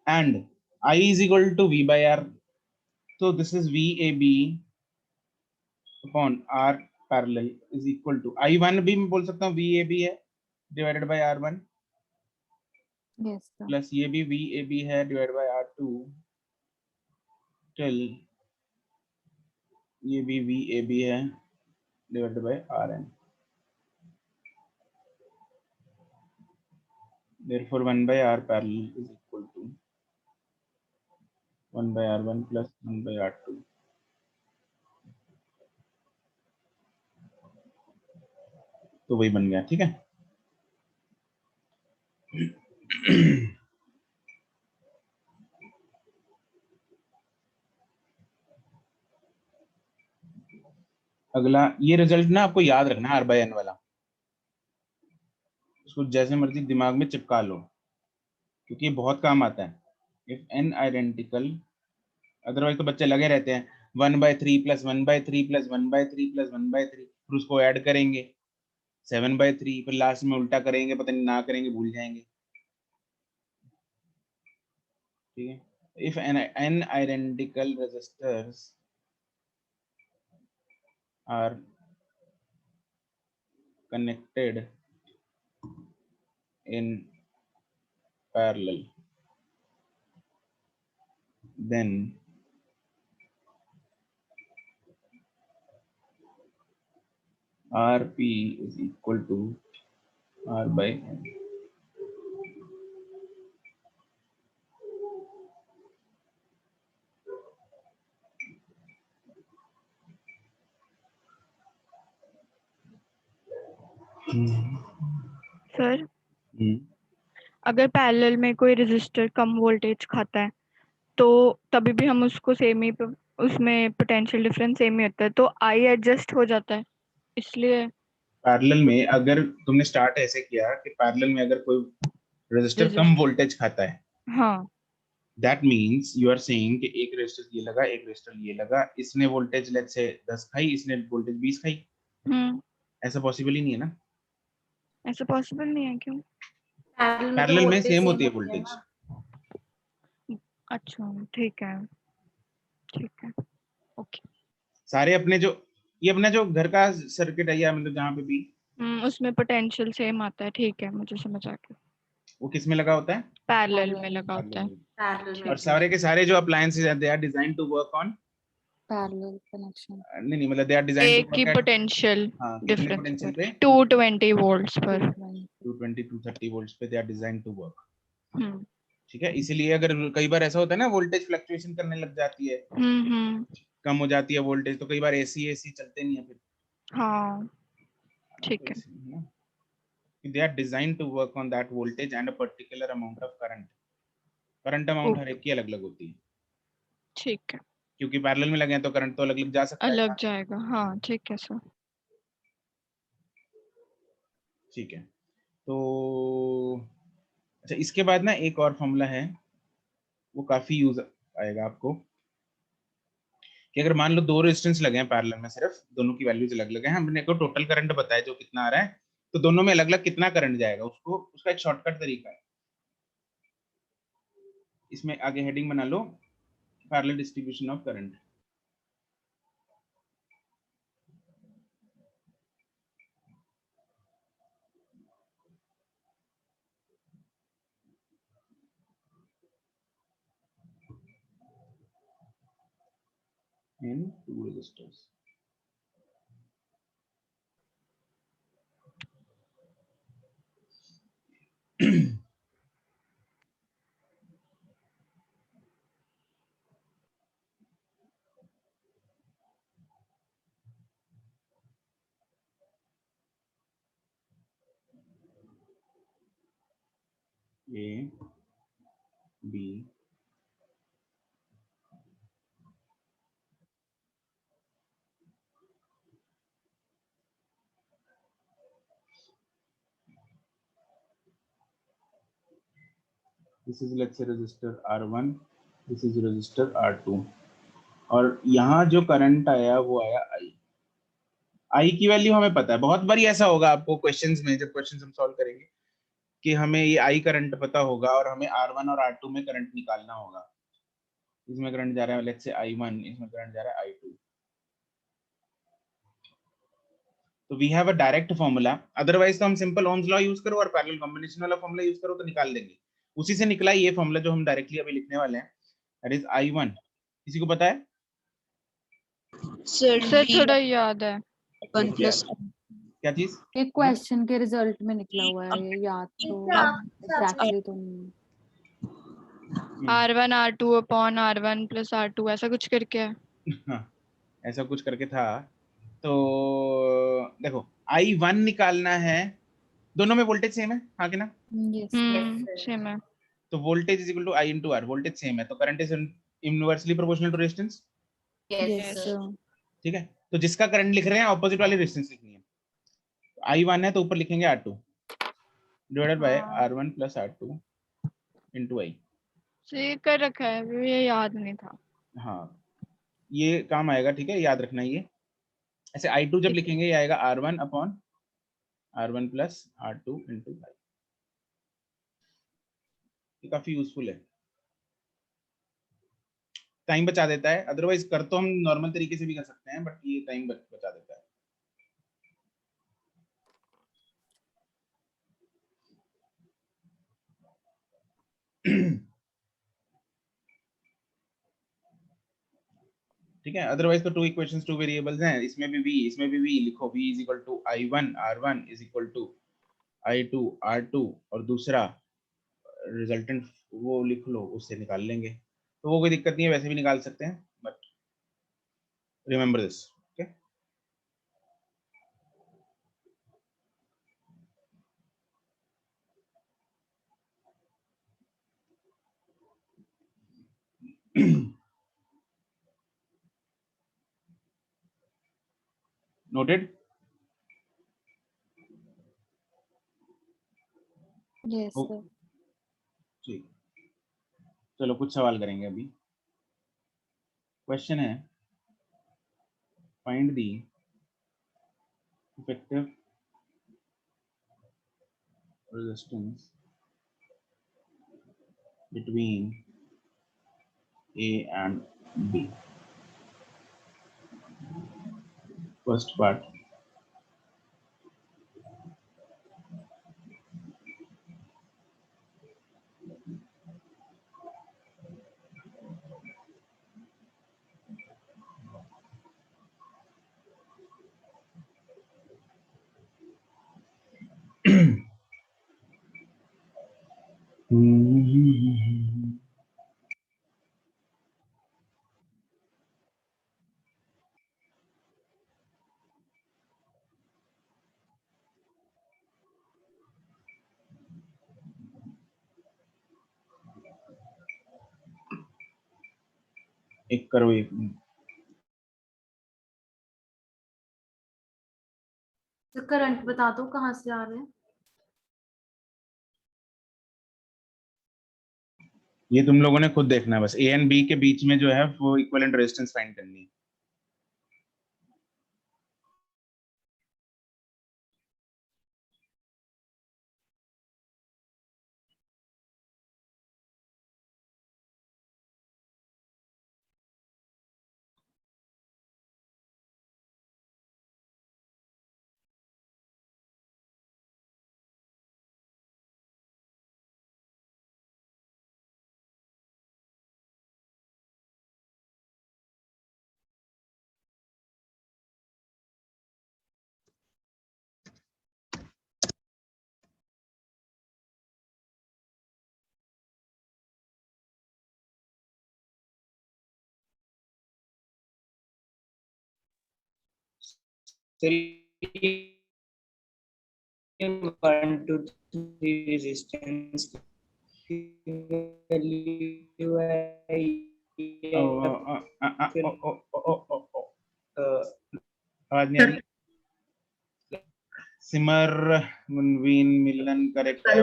and I is equal to V by R, so this is VAB upon R parallel is equal to I1 भी मैं बोल सकता हूँ VAB है divided by R1, yes plus ये भी VAB है divided by R2 till ये भी VAB है divided by RN। Therefore 1 by R parallel is equal to 1 by R1 plus 1 by R2 तो वही बन गया, ठीक है। अगला ये रिजल्ट ना आपको याद रखना है, R/N वाला, उसको जैसे मर्जी दिमाग में चिपका लो क्योंकि ये बहुत काम आता है। इफ n आइडेंटिकल, अदरवाइज तो बच्चे लगे रहते हैं 1/3 + 1/3 + 1/3 + 1/3, फिर उसको ऐड करेंगे 7/3, फिर लास्ट में उल्टा करेंगे, पता नहीं ना करेंगे, भूल जाएंगे, ठीक है। If n identical resistors are connected in parallel, then Rp is equal to R/N. Sir अगर पैरेलल में कोई रेजिस्टर कम वोल्टेज खाता है तो तभी भी हम उसको सेम ही उसमें पोटेंशियल डिफरेंस सेम ही होता है, तो आई एडजस्ट हो जाता है, इसलिए पैरेलल में अगर तुमने स्टार्ट ऐसे किया कि पैरेलल में अगर कोई रेजिस्टर कम वोल्टेज खाता है, हाँ, that means you are saying कि एक रेजिस्टर ये लगा, एक रेजिस्टर ये लगा, इसने वोल्टेज लेट्स से 10 खाई, इसने वोल्टेज 20 खाई, ऐसा पॉसिबल ही नहीं है ना। ऐसा पॉसिबल नहीं है, क्यों? पैरेलल में सेम होती है वोल्टेज। अच्छा, ठीक है, ओके। सारे अपने जो ये अपना जो घर का सर्किट है या मतलब जहाँ पे भी उसमें पोटेंशियल सेम आता है, ठीक है, मुझे समझ आ गया। वो किस में लगा होता है? पैरेलल में लगा होता है। और सारे के सारे जो अप्लायंसेस हैं they are design to work on parallel connection. नहीं मतलब दे आर डिजाइन एक की पोटेंशियल कितने पोटेंशियल पे? 220 वोल्ट्स पर, 220 230 वोल्ट्स पे they are design to work, hmm, ठीक है। इसीलिए अगर कई बार ऐसा होता है ना वोल्टेज फ्लक्चुएशन करने लग जाती है, कम हो जाती है वोल्टेज, तो कई बार एसी चलते नहीं है फिर। हाँ, ठीक है। They are designed to work on that voltage and a particular amount of current. Current amount हर एक की अलग अलग होती है, ठीक है, क्योंकि पैरेलल में लगे हैं तो करंट तो अलग अलग जा सकता है, अलग जाएगा, हाँ, ठीक है सर। ठीक है। तो अच्छा, इसके बाद ना एक और फॉर्मूला है, वो काफी यूज आएगा आपको, कि अगर मान लो दो रेजिस्टेंस लगे हैं पैरेलल में, सिर्फ दोनों की वैल्यूज अलग अलग हैं, हमने को टोटल करंट बताया जो कितना आ रहा है, तो दोनों में अलग अलग कितना करंट जाएगा, उसको उसका एक शॉर्टकट तरीका है। इसमें आगे हेडिंग बना लो parallel distribution of current. in two resistors. A, B, this is let's say resistor R1, this is resistor R2, और यहाँ जो करंट आया वो आया I। I की वैल्यू हमें पता है, बहुत बारी ऐसा होगा आपको क्वेश्चंस में, जब क्वेश्चंस हम सॉल्व करेंगे कि हमें ये I करंट पता होगा और हमें R1 और R2 में करंट निकालना होगा। इसमें करंट जा रहा है लेट्स से I1, इसमें करंट जा रहा है I2, तो we have a direct formula, otherwise तो हम सिंपल ओम्स लॉ यूज करो और पैरेलल कॉम्बिनेशन वाला फॉर्मूला यूज करो तो निकाल देंगे। उसी से निकला ये फॉर्मूला जो हम डायरेक्टली अभी लिखने वाले हैं, दैट इज I1। किसी को पता है? सर थोड़ा याद है। 1 प्लस क्या चीज? एक क्वेश्चन के रिजल्ट में निकला हुआ है ये, याद तो एग्जैक्टली तो नहीं। R1 R2 upon R1 plus R2 ऐसा कुछ करके है। हाँ, ऐसा कुछ करके था। तो देखो I1 निकालना है, दोनों में वोल्टेज सेम है, हाँ कि ना? सेम है। तो voltage is equal to I into R, voltage सेम है, तो current is inversely proportional to resistance. ठीक है, तो जिसका करंट लिख रहे हैं ऑपोजिट वाली रेजिस्टेंस लिखनी है। I1 है तो ऊपर लिखेंगे R2 divided by R1 plus R2 into I। सही कर रखा है, ये याद नहीं था। हाँ, ये काम आएगा, ठीक है, याद रखना ये। ऐसे I2 जब लिखेंगे ये आएगा R1 upon R1 plus R2 into I। ये काफी यूजफुल है, टाइम बचा देता है। अदरवाइज कर तो हम नॉर्मल तरीके से भी कर सकते हैं, बट ये टाइम बचा देता है। ठीक है, अदरवाइज तो 2 इक्वेशंस 2 वेरिएबल्स हैं, इसमें भी v, इसमें भी v लिखो, v is equal to I1 R1 is equal to I2 R2, और दूसरा रिजल्टेंट वो लिख लो, उससे निकाल लेंगे, तो वो कोई दिक्कत नहीं है, वैसे भी निकाल सकते हैं, but remember this. Okay, noted? Yes sir. ठीक, चलो कुछ सवाल करेंगे अभी। क्वेश्चन है, find the effective resistance between A and B. First part, एक करो एक। तो करंट बता दो कहाँ से आ रहे हैं। ये तुम लोगों ने खुद देखना है, बस A एंड B के बीच में जो है वो इक्विवेलेंट रेजिस्टेंस फाइंड करनी है। One, two, three resistance value है आवाज नहीं आ रही। सिमर मुनवीन मिलन करेक्ट है,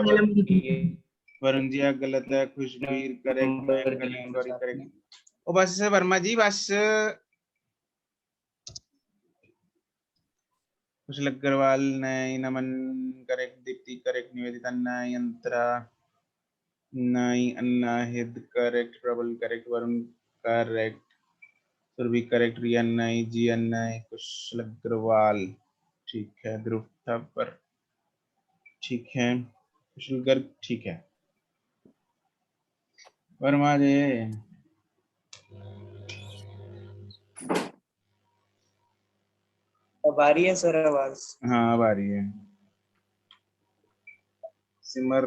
वरुण जी गलत है, खुशबीर करेक्ट है, करेक्ट। ओ बस वर्मा जी बस। कुशल अग्रवाल नहीं, नमन करेक्ट, दीप्ति करेक्ट, निवेदिता नहीं, अंतरा नहीं, Anahid correct, Prabal correct, Varun correct, Surabhi correct, Riya नहीं, जिया नहीं, कुशल अग्रवाल ठीक है, ध्रुव था पर ठीक है, कुशल गर्ग ठीक है, वर्मा जी अब आ रही है सर आवाज? हाँ अब आ रही है। सिमर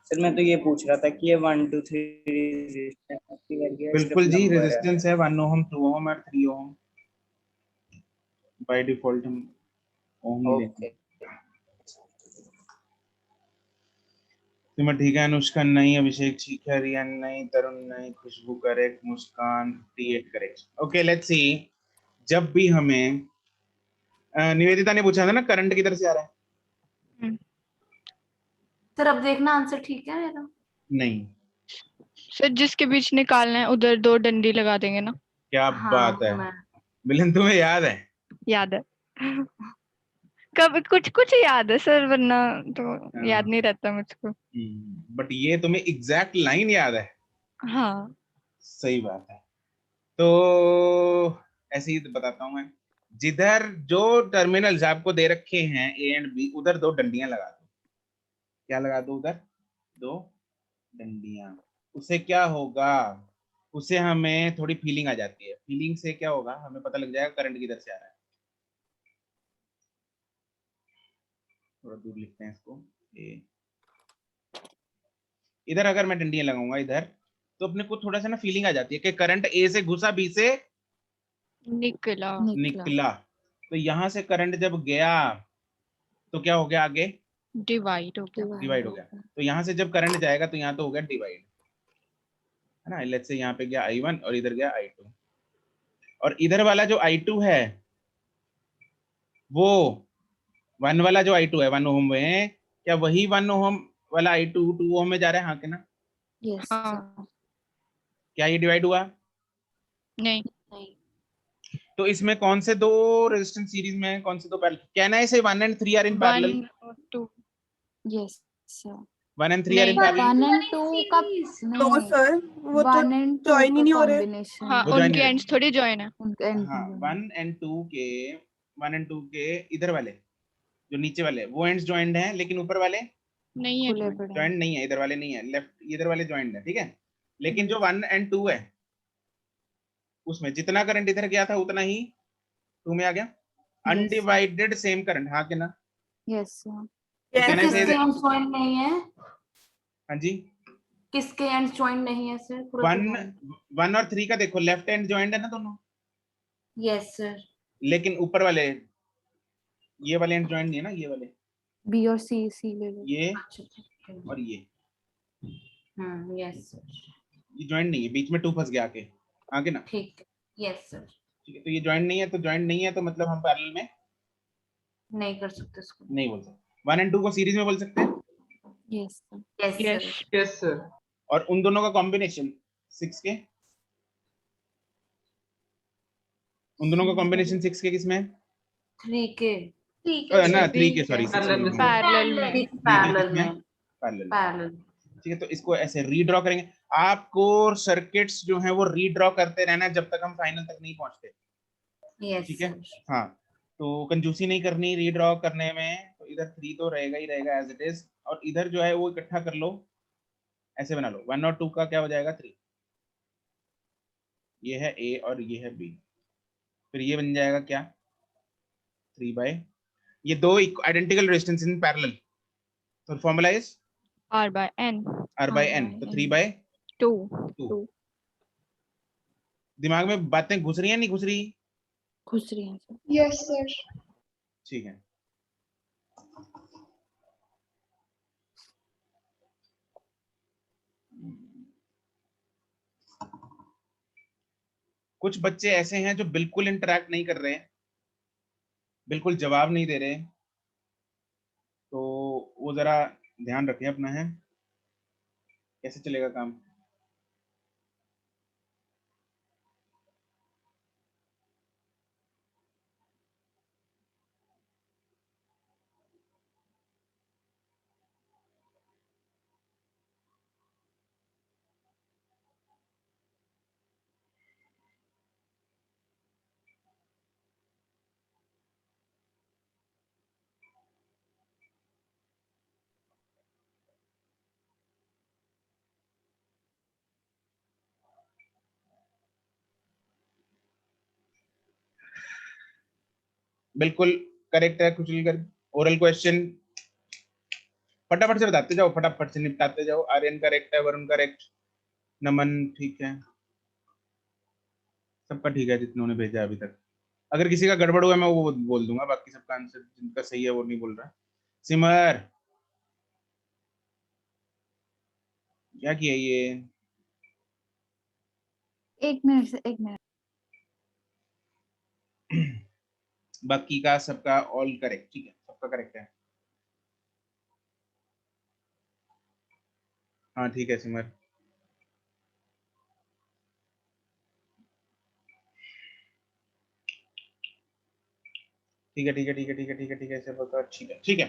सर मैं तो ये पूछ रहा था कि ये 1 2 3 रेजिस्टेंस की वैल्यू है, बिल्कुल जी, रेजिस्टेंस है 1 ओम 2 ओम और 3 ओम, बाय डिफॉल्ट हम ओम ही लेंगे। सिमर ठीक है, अनुष्का नहीं, अभिषेक ठीक है, रियान नहीं, तरुण नहीं, Khushboo correct, Muskan 38 correct. Okay let's see. जब भी हमें निवेदिता ने पूछा था ना करंट किधर से आ रहा है? सर अब देखना आंसर ठीक है मेरा? नहीं सर जिसके बीच निकालना है उधर 2 डंडी लगा देंगे ना। क्या हाँ, बात है मिलन, तुम्हें याद है? याद है। कब कुछ कुछ याद है सर, वरना तो याद नहीं रहता मुझको। बट ये तुम्हें एग्जैक्ट लाइन याद है। हाँ सही बात है। तो ऐसे ही बताता हूं मैं, जिधर जो टर्मिनल्स आपको दे रखे हैं ए एंड बी, उधर 2 डंडियां लगा दो। क्या लगा दो उधर? 2 डंडियां। उससे क्या होगा? उससे हमें थोड़ी फीलिंग आ जाती है। फीलिंग से क्या होगा, हमें पता लग जाएगा करंट किधर से आ रहा है। थोड़ा दूर लिखते हैं इसको। ए इधर अगर मैं डंडियां लगाऊंगा इधर, तो अपने को थोड़ा सा ना फीलिंग आ जाती है कि करंट ए से घुसा, बी से निकला। तो यहां से करंट जब गया तो क्या हो गया? आगे डिवाइड हो गया। डिवाइड हो गया। तो यहां से जब करंट जाएगा तो यहाँ तो हो गया डिवाइड, है ना। लेट्स से यहाँ पे गया I1 और इधर गया I2, और इधर वाला जो I2 है वो 1 वाला जो I2 है 1 ओम में, क्या वही 1 ओम वाला I2 2 ओम में जा रहा है? हाँ के ना? यस हाँ क्या ये डिवाइड हुआ? नहीं। तो इसमें कौन से 2 रेजिस्टेंस सीरीज में, कौन से 2 पैरेलल? कैन आई से 1 and 3 आर इन पैरेलल? 1 और 2। Yes sir 1 and 3 are in नहीं। One parallel? एंड टू का नो नहीं सर, वो तो 1 and 2 ज्वाइन ही का नहीं हो रहे। कॉम्बिनेशन हाँ वो join उनके नहीं एंड्स थोड़ी जॉइन है। उनका end हाँ में। 1 and 2 के इधर वाले जो नीचे वाले वो एंड्स ज्वाइंट हैं, लेकिन ऊपर वाले नहीं है खुले join। पड़े ज्वाइंट नहीं है। इधर वाले नहीं है, लेफ्ट इधर वाले ज्वाइंट है, ठीक है। लेकिन जो 1 and 2 है उसमें जितना करंट इधर गया था उतना ही 2 में आ गया। अनडिवाइडेड सेम करंट, हाँ कि ना? यस सर तो Yes, कहना किसके है एंड ज्वाइन नहीं है? हाँ जी, किसके एंड ज्वाइन नहीं है सर? पूरा 1 और 3 का देखो, लेफ्ट हैंड ज्वाइंट है ना दोनों, यस सर। लेकिन ऊपर वाले ये वाले एंड ज्वाइंट नहीं है ना, ये वाले, बी और सी ले लो। ये अच्छा और ये यस सर। ये ज्वाइंट नहीं है, बीच में 2 फंस गया आके, आगे ना? ठीक है यस सर। ठीक है, तो ये ज्वाइंट नहीं है, तो ज्वाइंट नहीं है तो मतलब हम पैरेलल में नहीं कर सकते इसको। नहीं बोल सकते। 1 and 2 को सीरीज में बोल सकते हैं, yes sir yes yes sir. Yes sir. और उन दोनों का कॉम्बिनेशन 6 के, उन दोनों का कॉम्बिनेशन 6 के किसमें? 3 के ना 3 के, सॉरी पैरेलल में पैरेलल में। पैरेलल में पैरेलल। पैरेलल। ठीक है, तो इसको ऐसे रीड्रॉ करेंगे। आपको सर्किट्स जो हैं वो रीड्रॉ करते रहना है जब तक हम फाइनल तक नहीं पहुंचते, यस ठीक है। सर। हाँ, तो कंजूसी नहीं करनी रीड्रॉ करने में। तो इधर 3 तो रहेगा ही रहेगा एज इट इज, और इधर जो है वो इकट्ठा कर लो, ऐसे बना लो। 1 और 2 का क्या हो जाएगा? 3। ये है A और ये है B, फिर ये बन जाएगा क्या? 3 बाय, ये 2 आइडेंटिकल रेजिस्टेंस इन पैरेलल, तो formula is R by N। R by N, तो 3 by 2। दिमाग में बातें घुस रही हैं नहीं घुस रही? खुश रही हैं सर। Yes sir. ठीक है। कुछ बच्चे ऐसे हैं जो बिल्कुल इंटरेक्ट नहीं कर रहे हैं, बिल्कुल जवाब नहीं दे रहे, तो वो जरा ध्यान रखें अपना, है कैसे चलेगा काम। बिल्कुल करेक्ट है कुचल। ओरल क्वेश्चन फटाफट से बताते जाओ, फटाफट से निपटाते जाओ। आर्यन करेक्ट है, वरुण करेक्ट, नमन ठीक है, सबका ठीक है जितनों ने भेजा अभी तक। अगर किसी का गड़बड़ हुआ मैं वो बोल दूंगा, बाकी सबका आंसर जिनका सही है वो नहीं बोल रहा। सिमर क्या किया ये? एक मिनट। बाकी का सबका ऑल करेक्ट, ठीक है, सबका करेक्ट है। हाँ ठीक है सिमर। ठीक है ठीक है ठीक है ठीक है ठीक है ठीक है सबका ठीक है ठीक है।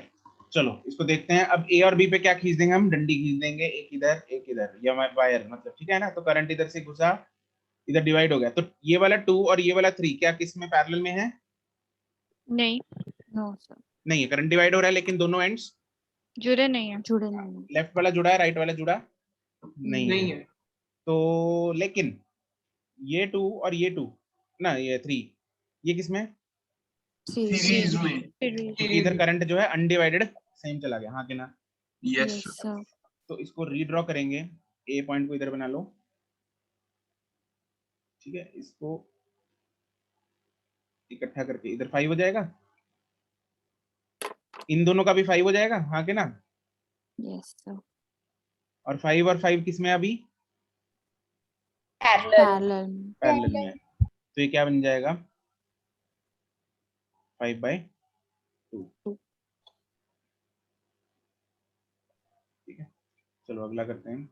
चलो इसको देखते हैं अब। ए और बी पे क्या खींच देंगे हम? डंडी खींच देंगे, एक इधर या वायर मतलब, ठीक है ना। तो करंट इधर से घुसा, इधर डिवाइड हो गया। तो ये वाला 2 और ये वाला 3 क्या किस में पैरेलल में है? नहीं, नो सर, नहीं है, करंट डिवाइड हो रहा है लेकिन दोनों एंड्स जुड़े नहीं है। जुड़े नहीं है। लेफ्ट वाला जुड़ा है, राइट वाला जुड़ा नहीं नहीं है। है। तो लेकिन ये 2 और ये 2 ना, ये 3 ये किसमें? सीरीज में। तो इधर करंट जो है अनडिवाइडेड सेम चला गया, हाँ कि ना? Yes sir. तो इसको रीड्रॉ करेंगे। ए पॉइंट को इधर बना लो, ठीक है। इसको इकट्ठा करके इधर 5 हो जाएगा, इन दोनों का भी 5 हो जाएगा, हाँ कि ना? Yes sir. और 5 और 5 किसमें अभी? पैरेलल। पैरेलल में। तो ये क्या बन जाएगा? 5/2। ठीक है, चलो अगला करते हैं।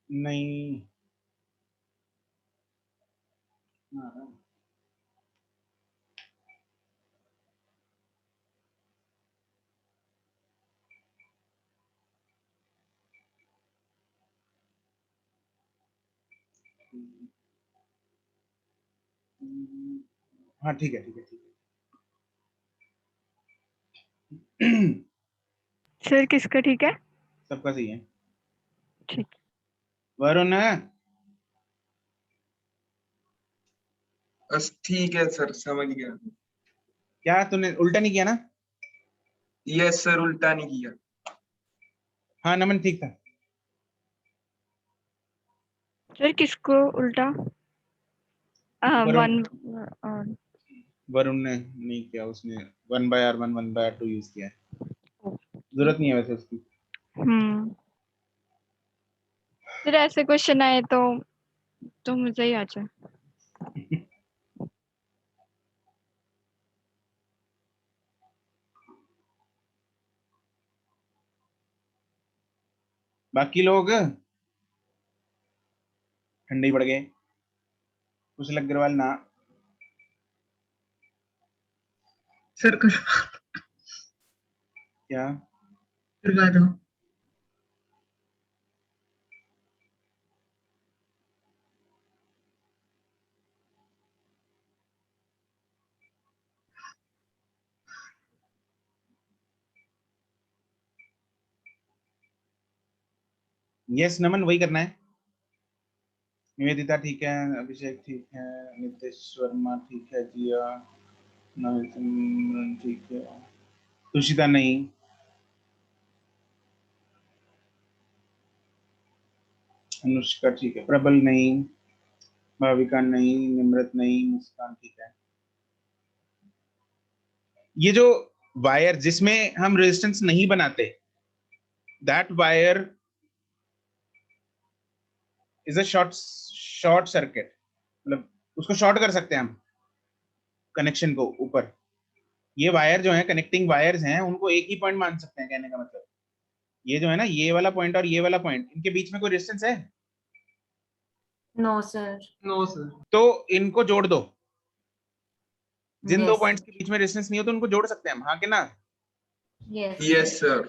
नहीं हाँ ठीक है ठीक है ठीक है। सर किसका ठीक है? सबका सही है। ठीक। वरुण बस ठीक है सर, समझ गया। क्या तूने उल्टा नहीं किया ना? यस सर, उल्टा नहीं किया। हाँ नमन ठीक था। सर किसको उल्टा? वरुण 1 वरुण ने नहीं किया, उसने 1/r1 1/r2 यूज किया है। जरूरत नहीं है वैसे उसकी। फिर ऐसे क्वेश्चन आए तो मुझे ही आ जाए। बाकी लोग ठंडे ही पड़ गए। कुछ अग्रवाल ना सर कुछ क्या? करवा दो। यस नमन वही करना है। निवेदिता ठीक है, अभिषेक ठीक है, नितेश वर्मा ठीक है, जिया नवीन ठीक है, सुशिता नहीं, अनुष्का ठीक है, प्रबल नहीं, भाविका नहीं, निम्रत नहीं, मुस्कान ठीक है। ये जो वायर जिसमें हम रेजिस्टेंस नहीं बनाते, that wire is a short circuit, मतलब उसको शॉर्ट कर सकते हैं हम कनेक्शन को ऊपर। ये वायर जो है कनेक्टिंग वायर्स हैं, उनको एक ही पॉइंट मान सकते हैं, कहने का मतलब ये जो है ना, ये वाला पॉइंट और ये वाला पॉइंट, इनके बीच में कोई रेजिस्टेंस है? No sir. No sir. तो इनको जोड़ दो। जिन दो Yes. पॉइंट्स के बीच में रेजिस्टेंस नहीं हो तो उनको जोड़ सकते हैं हम, हाँ कि ना? Yes. Yes sir.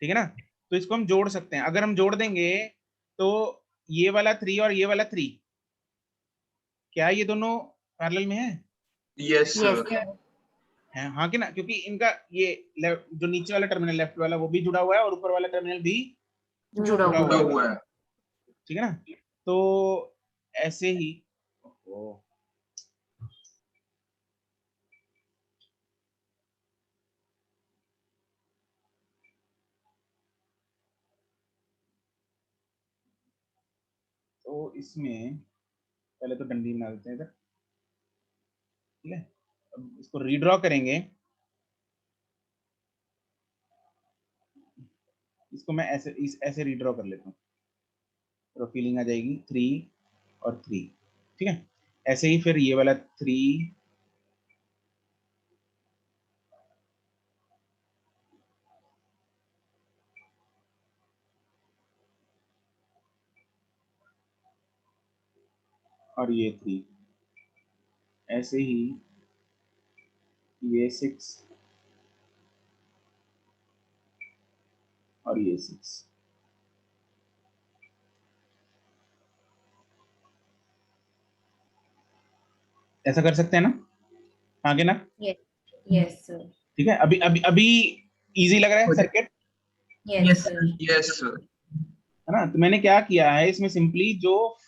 ठीक है ना? तो इसको हम जोड़ सकते हैं। अगर हम जोड़ देंगे तो ये वाला 3 और ये वाला 3, क्या ये दोनों पैरेलल में है? Yes sir. है, हाँ कि ना? क्योंकि इनका ये जो नीचे वाला टर्मिनल लेफ्ट वाला वो भी जुड़ा हुआ है और ऊपर वाला टर्मिनल भी जुड़ा हुआ है। ठीक है ना? तो ऐसे ही तो इसमें पहले तो डंडी बना देते हैं इधर, ठीक है? अब इसको रीड्रॉ करेंगे। इसको मैं ऐसे रीड्रॉ कर लेता हूँ, तो फीलिंग आ जाएगी 3 और 3, ठीक है? ऐसे ही फिर ये वाला 3 और ये 3, ऐसे ही ये 6 और ये 6। ऐसा कर सकते हैं ना? आगे ना? Yes sir. ठीक है, अभी अभी अभी इजी लग रहा है circuit? Yes sir. Yes sir. है ना? तो मैंने क्या किया है इसमें, सिंपली जो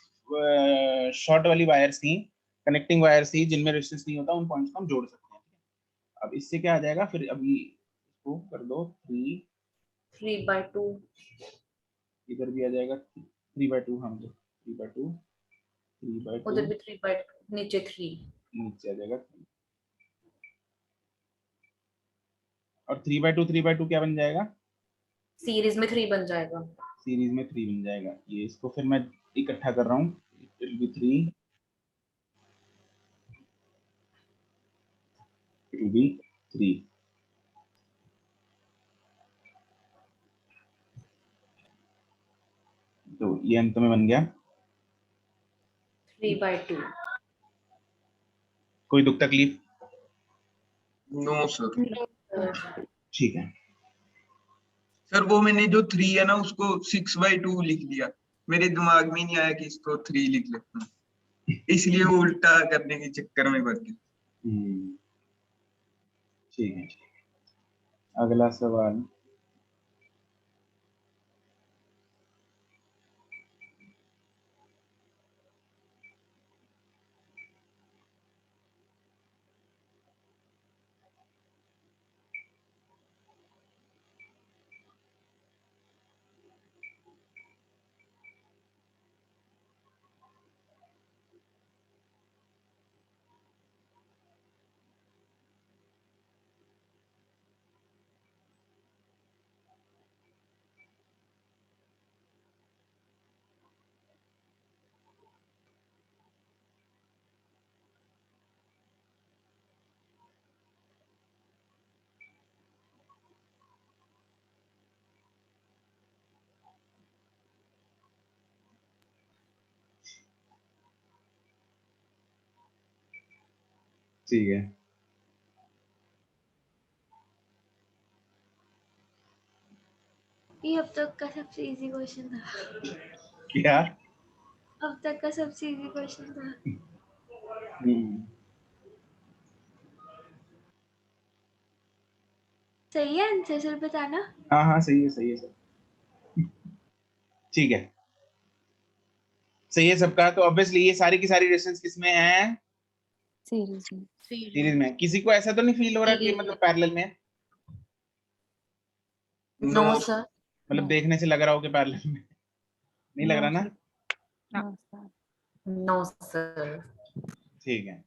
शॉर्ट वाली वायर्स थी, कनेक्टिंग वायर्स थी जिनमें रेजिस्टेंस नहीं होता, उन पॉइंट्स को हम जोड़ सकते हैं। अब इससे क्या आ जाएगा फिर, अभी इसको कर दो 3/2. इधर भी आ जाएगा 3/2, हाँ तो 3/2, 3/2 उधर भी 3/2, नीचे 3. नीचे आ जाएगा 3, और 3/2 क्या बन जाएगा? सीरीज में 3 बन जाएगा. सीरीज में 3 बन जाएगा। ये इसको फिर मैं इकट्ठा कर रहा हूँ, it will be 3, it will be 3। तो ये अंत में बन गया 3/2. कोई दुख तकलीफ? No sir. ठीक है। सर वो मैंने जो 3 है ना उसको 6/2 लिख दिया, मेरे दिमाग में नहीं आया कि इसको 3 लिख लेता हूँ, इसलिए वो उल्टा करने के चक्कर में पड़ गया। ठीक है, अगला सवाल। ठीक है, ये अब तक का सबसे इजी क्वेश्चन था। क्या? अब तक का सबसे इजी क्वेश्चन था। सही है आंसर सर, बताना। हाँ हाँ सही है सर। ठीक है, सही है सबका। तो ऑब्वियसली ये सारी की सारी रेजिस्टेंस किसमें है? सीरीज में। सीरीज में। किसी को ऐसा तो नहीं फील हो रहा कि मतलब पैरेलल में है? No sir. मतलब देखने से लग रहा हो कि पैरेलल में नहीं लग रहा ना? No sir. ठीक है,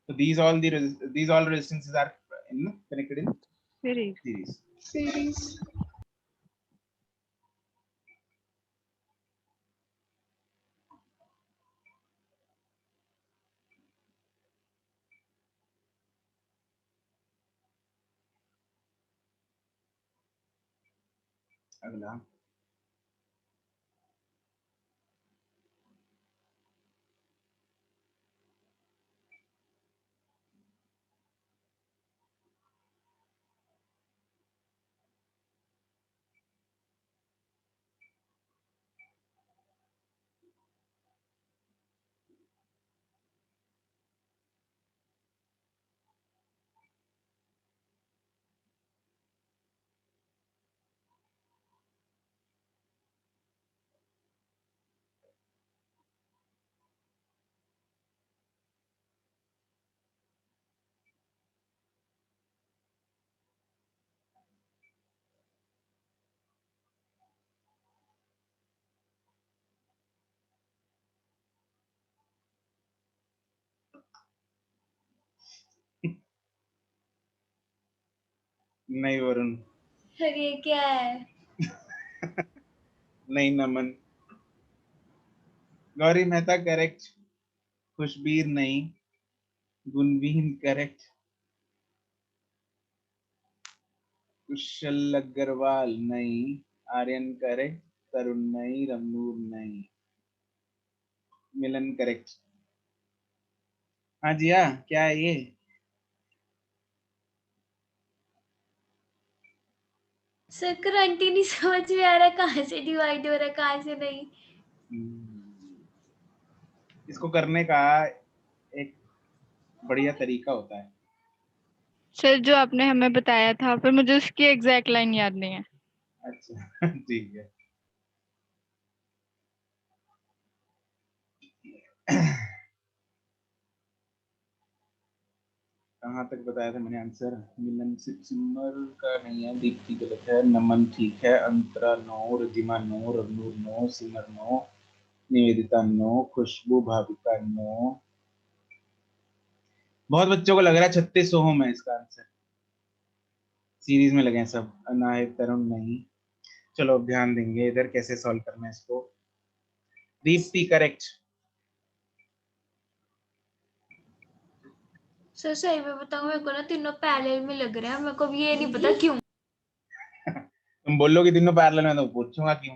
तो these all resistances are connected in series. अगला नहीं वरुण। अरे ये क्या है? नहीं नमन। गौरी मेहता करेक्ट, खुशबीर नहीं, गुनवीन करेक्ट, कुशल अग्रवाल नहीं, आर्यन करेक्ट, तरुण नहीं, रमनूर नहीं, मिलन करेक्ट। हाँ जी हाँ, क्या है ये? सर करंट ही नहीं समझ में आ रहा, कहाँ से डिवाइड हो रहा है कहाँ से नहीं। इसको करने का एक बढ़िया तरीका होता है। सर जो आपने हमें बताया था, पर मुझे उसकी एग्जैक्ट लाइन याद नहीं है। अच्छा ठीक है। कहाँ तक बताया था मैंने आंसर? मिलन सिमर का नहीं है, दीप्ति गलत है, नमन ठीक है, अंतरा नो, रिधिमा नो, रवनूर नो, सिमर नो, निवेदिता नो, खुशबू भाविका नो। बहुत बच्चों को लग रहा है 36 ओम है इसका आंसर। सीरीज में लगे हैं सब। अनायत तरुण नहीं। चलो अब ध्यान देंगे इधर कैसे सॉल्व करना है इसको। दीप्ति करेक्ट। सर सही में बताऊं, मेरे को ना तीनों पैरेलल में लग रहे हैं, मेरे को भी ये नहीं पता क्यों। तुम बोलोगे तीनों पैरेलल में तो पूछूंगा क्यों।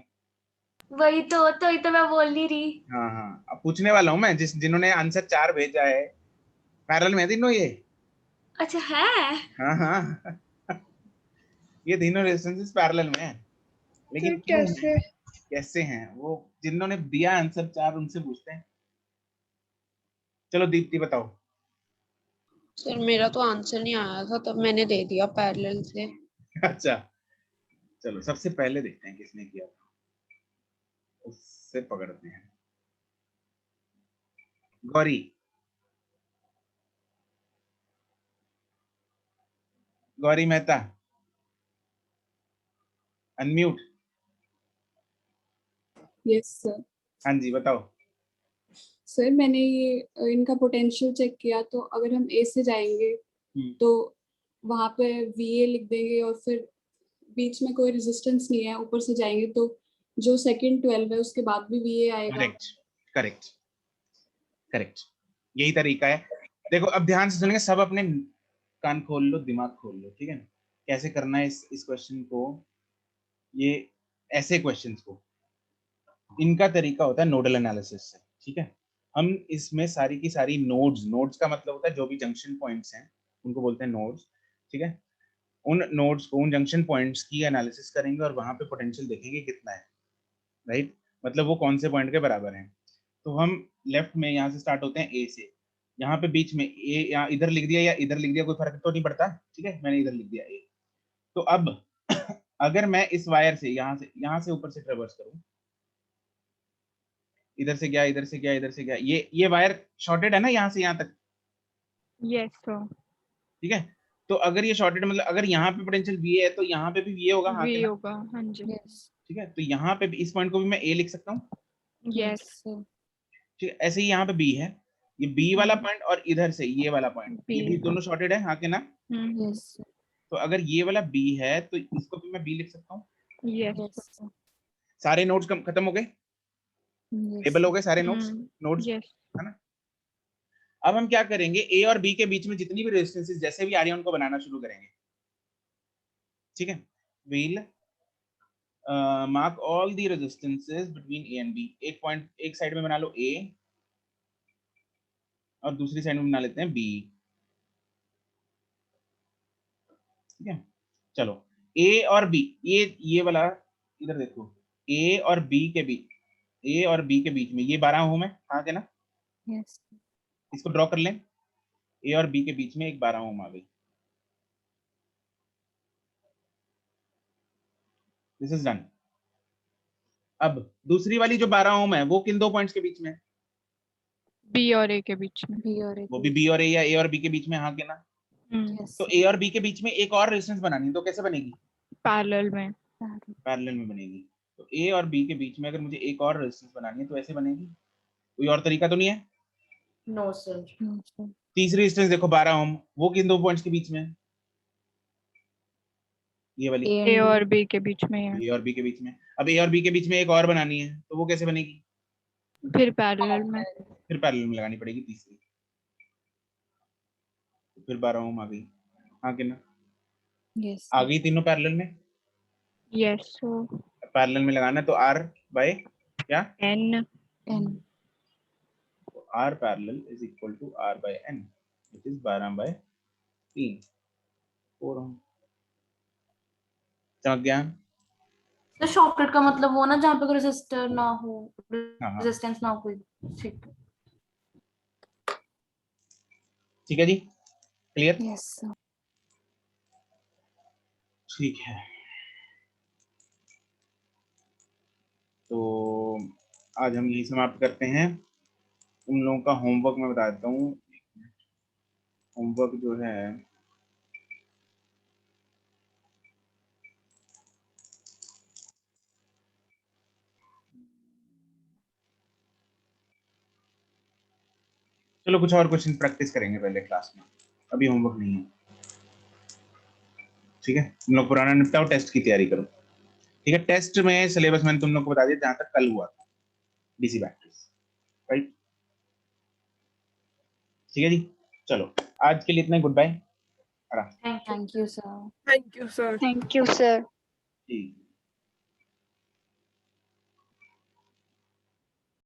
वही तो मैं बोल नहीं रही। हाँ हाँ, अब पूछने वाला हूँ मैं। जिन्होंने आंसर 4 भेजा है, पैरेलल में तीनों ये। अच्छा है। हाँ हाँ ये तीनों रेजिस्टेंसेस पैरेलल में है, लेकिन तो क्यों कैसे? कैसे हैं वो जिन्होंने दिया आंसर 4 उनसे पूछते हैं। चलो दीप्ति बताओ। सर मेरा तो आंसर नहीं आया था, तब मैंने दे दिया पैरेलल से। अच्छा चलो सबसे पहले देखते हैं किसने किया था, उससे पकड़ते हैं। Gauri. Gauri Mehta unmute. Yes sir. हाँ जी बताओ। सर मैंने ये इनका पोटेंशियल चेक किया, तो अगर हम ए से जाएंगे तो वहां पे वीए लिख देंगे और फिर बीच में कोई रेजिस्टेंस नहीं है, ऊपर से जाएंगे तो जो सेकंड 12 है उसके बाद भी वीए आएगा। करेक्ट करेक्ट करेक्ट, यही तरीका है। देखो अब ध्यान से सुनेंगे सब, अपने कान खोल लो, दिमाग खोल लो, ठीक है। कैसे करना है इस क्वेश्चन को, ये ऐसे क्वेश्चंस को, इनका तरीका होता है नोडल एनालिसिस से, ठीक है। हम इसमें सारी की सारी नोड्स का मतलब होता है जो भी जंक्शन पॉइंट्स हैं उनको बोलते हैं नोड्स, ठीक है। उन नोड्स को, उन जंक्शन पॉइंट्स की एनालिसिस करेंगे और वहां पे पोटेंशियल देखेंगे कितना है, राइट। मतलब वो कौन से पॉइंट के बराबर हैं। तो हम लेफ्ट में यहाँ से स्टार्ट होते हैं ए से, यहाँ पे बीच में ए, यहाँ इधर लिख दिया या इधर लिख दिया कोई फर्क तो नहीं पड़ता, ठीक है। मैंने इधर लिख दिया ए। तो अब अगर मैं इस वायर से यहाँ से ऊपर से ट्रेवर्स करूँ, इधर से गया, इधर से गया, इधर से गया, ये वायर शॉर्टेड है ना यहाँ से यहाँ तक, यस सर। ठीक है। तो अगर ये शॉर्टेड मतलब अगर यहाँ पे पोटेंशियल VA है तो यहाँ पे भी VA होगा, हाँ वी के ना? होगा, हाँ जी। ठीक है, तो यहाँ पे भी इस पॉइंट को भी मैं A लिख सकता हूँ, यस ठीक है। ऐसे ही यहाँ पे B है, ये B वाला पॉइंट और इधर से ये वाला पॉइंट, ये भी दोनों शॉर्टेड है, हाँ के ना? तो अगर ये वाला B है तो इसको भी मैं B लिख सकता हूँ। यस सारे नोट्स खत्म हो गए, टेबल हो गए सारे नोट्स, नोट्स यस। है ना? अब हम क्या करेंगे, A और B के बीच में जितनी भी रेजिस्टेंसेस जैसे भी आ रही है उनको बनाना शुरू करेंगे, ठीक है। we'll mark all the resistances between A and B। एक पॉइंट एक साइड में बना लो A और दूसरी साइड में बना लेते हैं B, ठीक है। चलो A और B, ये वाला इधर देखो, A और B के बीच, A और B के बीच में ये 12 ओम है, हाँ क्या ना? यस इसको ड्रॉ कर लें, A और B के बीच में एक 12 ओम आ गई, दिस इज डन। अब दूसरी वाली जो 12 ओम है वो किन दो पॉइंट्स के बीच में है? बी और ए के बीच में। वो भी B और A या A और B के बीच में, हाँ क्या ना? तो A और B के बीच में एक और रेजिस्टेंस बनानी है, तो कैसे बनेगी? पैरेलल में। पैरेलल में बनेगी। तो A और B के बीच में अगर मुझे एक और रेजिस्टेंस बनानी है तो ऐसे बनेगी, कोई और तरीका तो नहीं है? No sir. तीसरी रेजिस्टेंस देखो 12 ओम, वो किन दो पॉइंट्स के बीच में है? ये वाली ए और बी के बीच में है। A और B के बीच में। अब A और B के बीच में एक और बनानी है तो वो कैसे बनेगी? फिर पैरेलल में। फिर पैरेलल में लगानी पड़ेगी तीसरी, तो फिर 12 ओम आ गई, हाँ कि ना? यस आ गई तीनों पैरेलल में। यस पैरेलल में लगाना है तो R बाय क्या? N। तो R parallel is equal to R by N, which is 12/3, 4 ohm. समझ गया? तो शॉर्टेड का मतलब वो ना जहाँ पे कोई रेजिस्टर ना हो, हाँ। रेजिस्टेंस ना हो कोई। ठीक है, ठीक है जी, क्लियर? यस ठीक है, तो आज हम यही समाप्त करते हैं। तुम लोगों का होमवर्क मैं बता देता हूँ। होमवर्क जो है चलो कुछ और क्वेश्चन प्रैक्टिस करेंगे पहले क्लास में, अभी होमवर्क नहीं है, ठीक है। तुम लोग पुराना निपटाओ, टेस्ट की तैयारी करो, ठीक है। टेस्ट में सिलेबस मैंने तुम लोग को बता दिया जहां तक कल हुआ था, डीसी बैटरीज, राइट? ठीक है जी, चलो आज के लिए इतना ही, goodbye. Thank you. Thank you sir. Thank you sir. Thank you sir. Ji.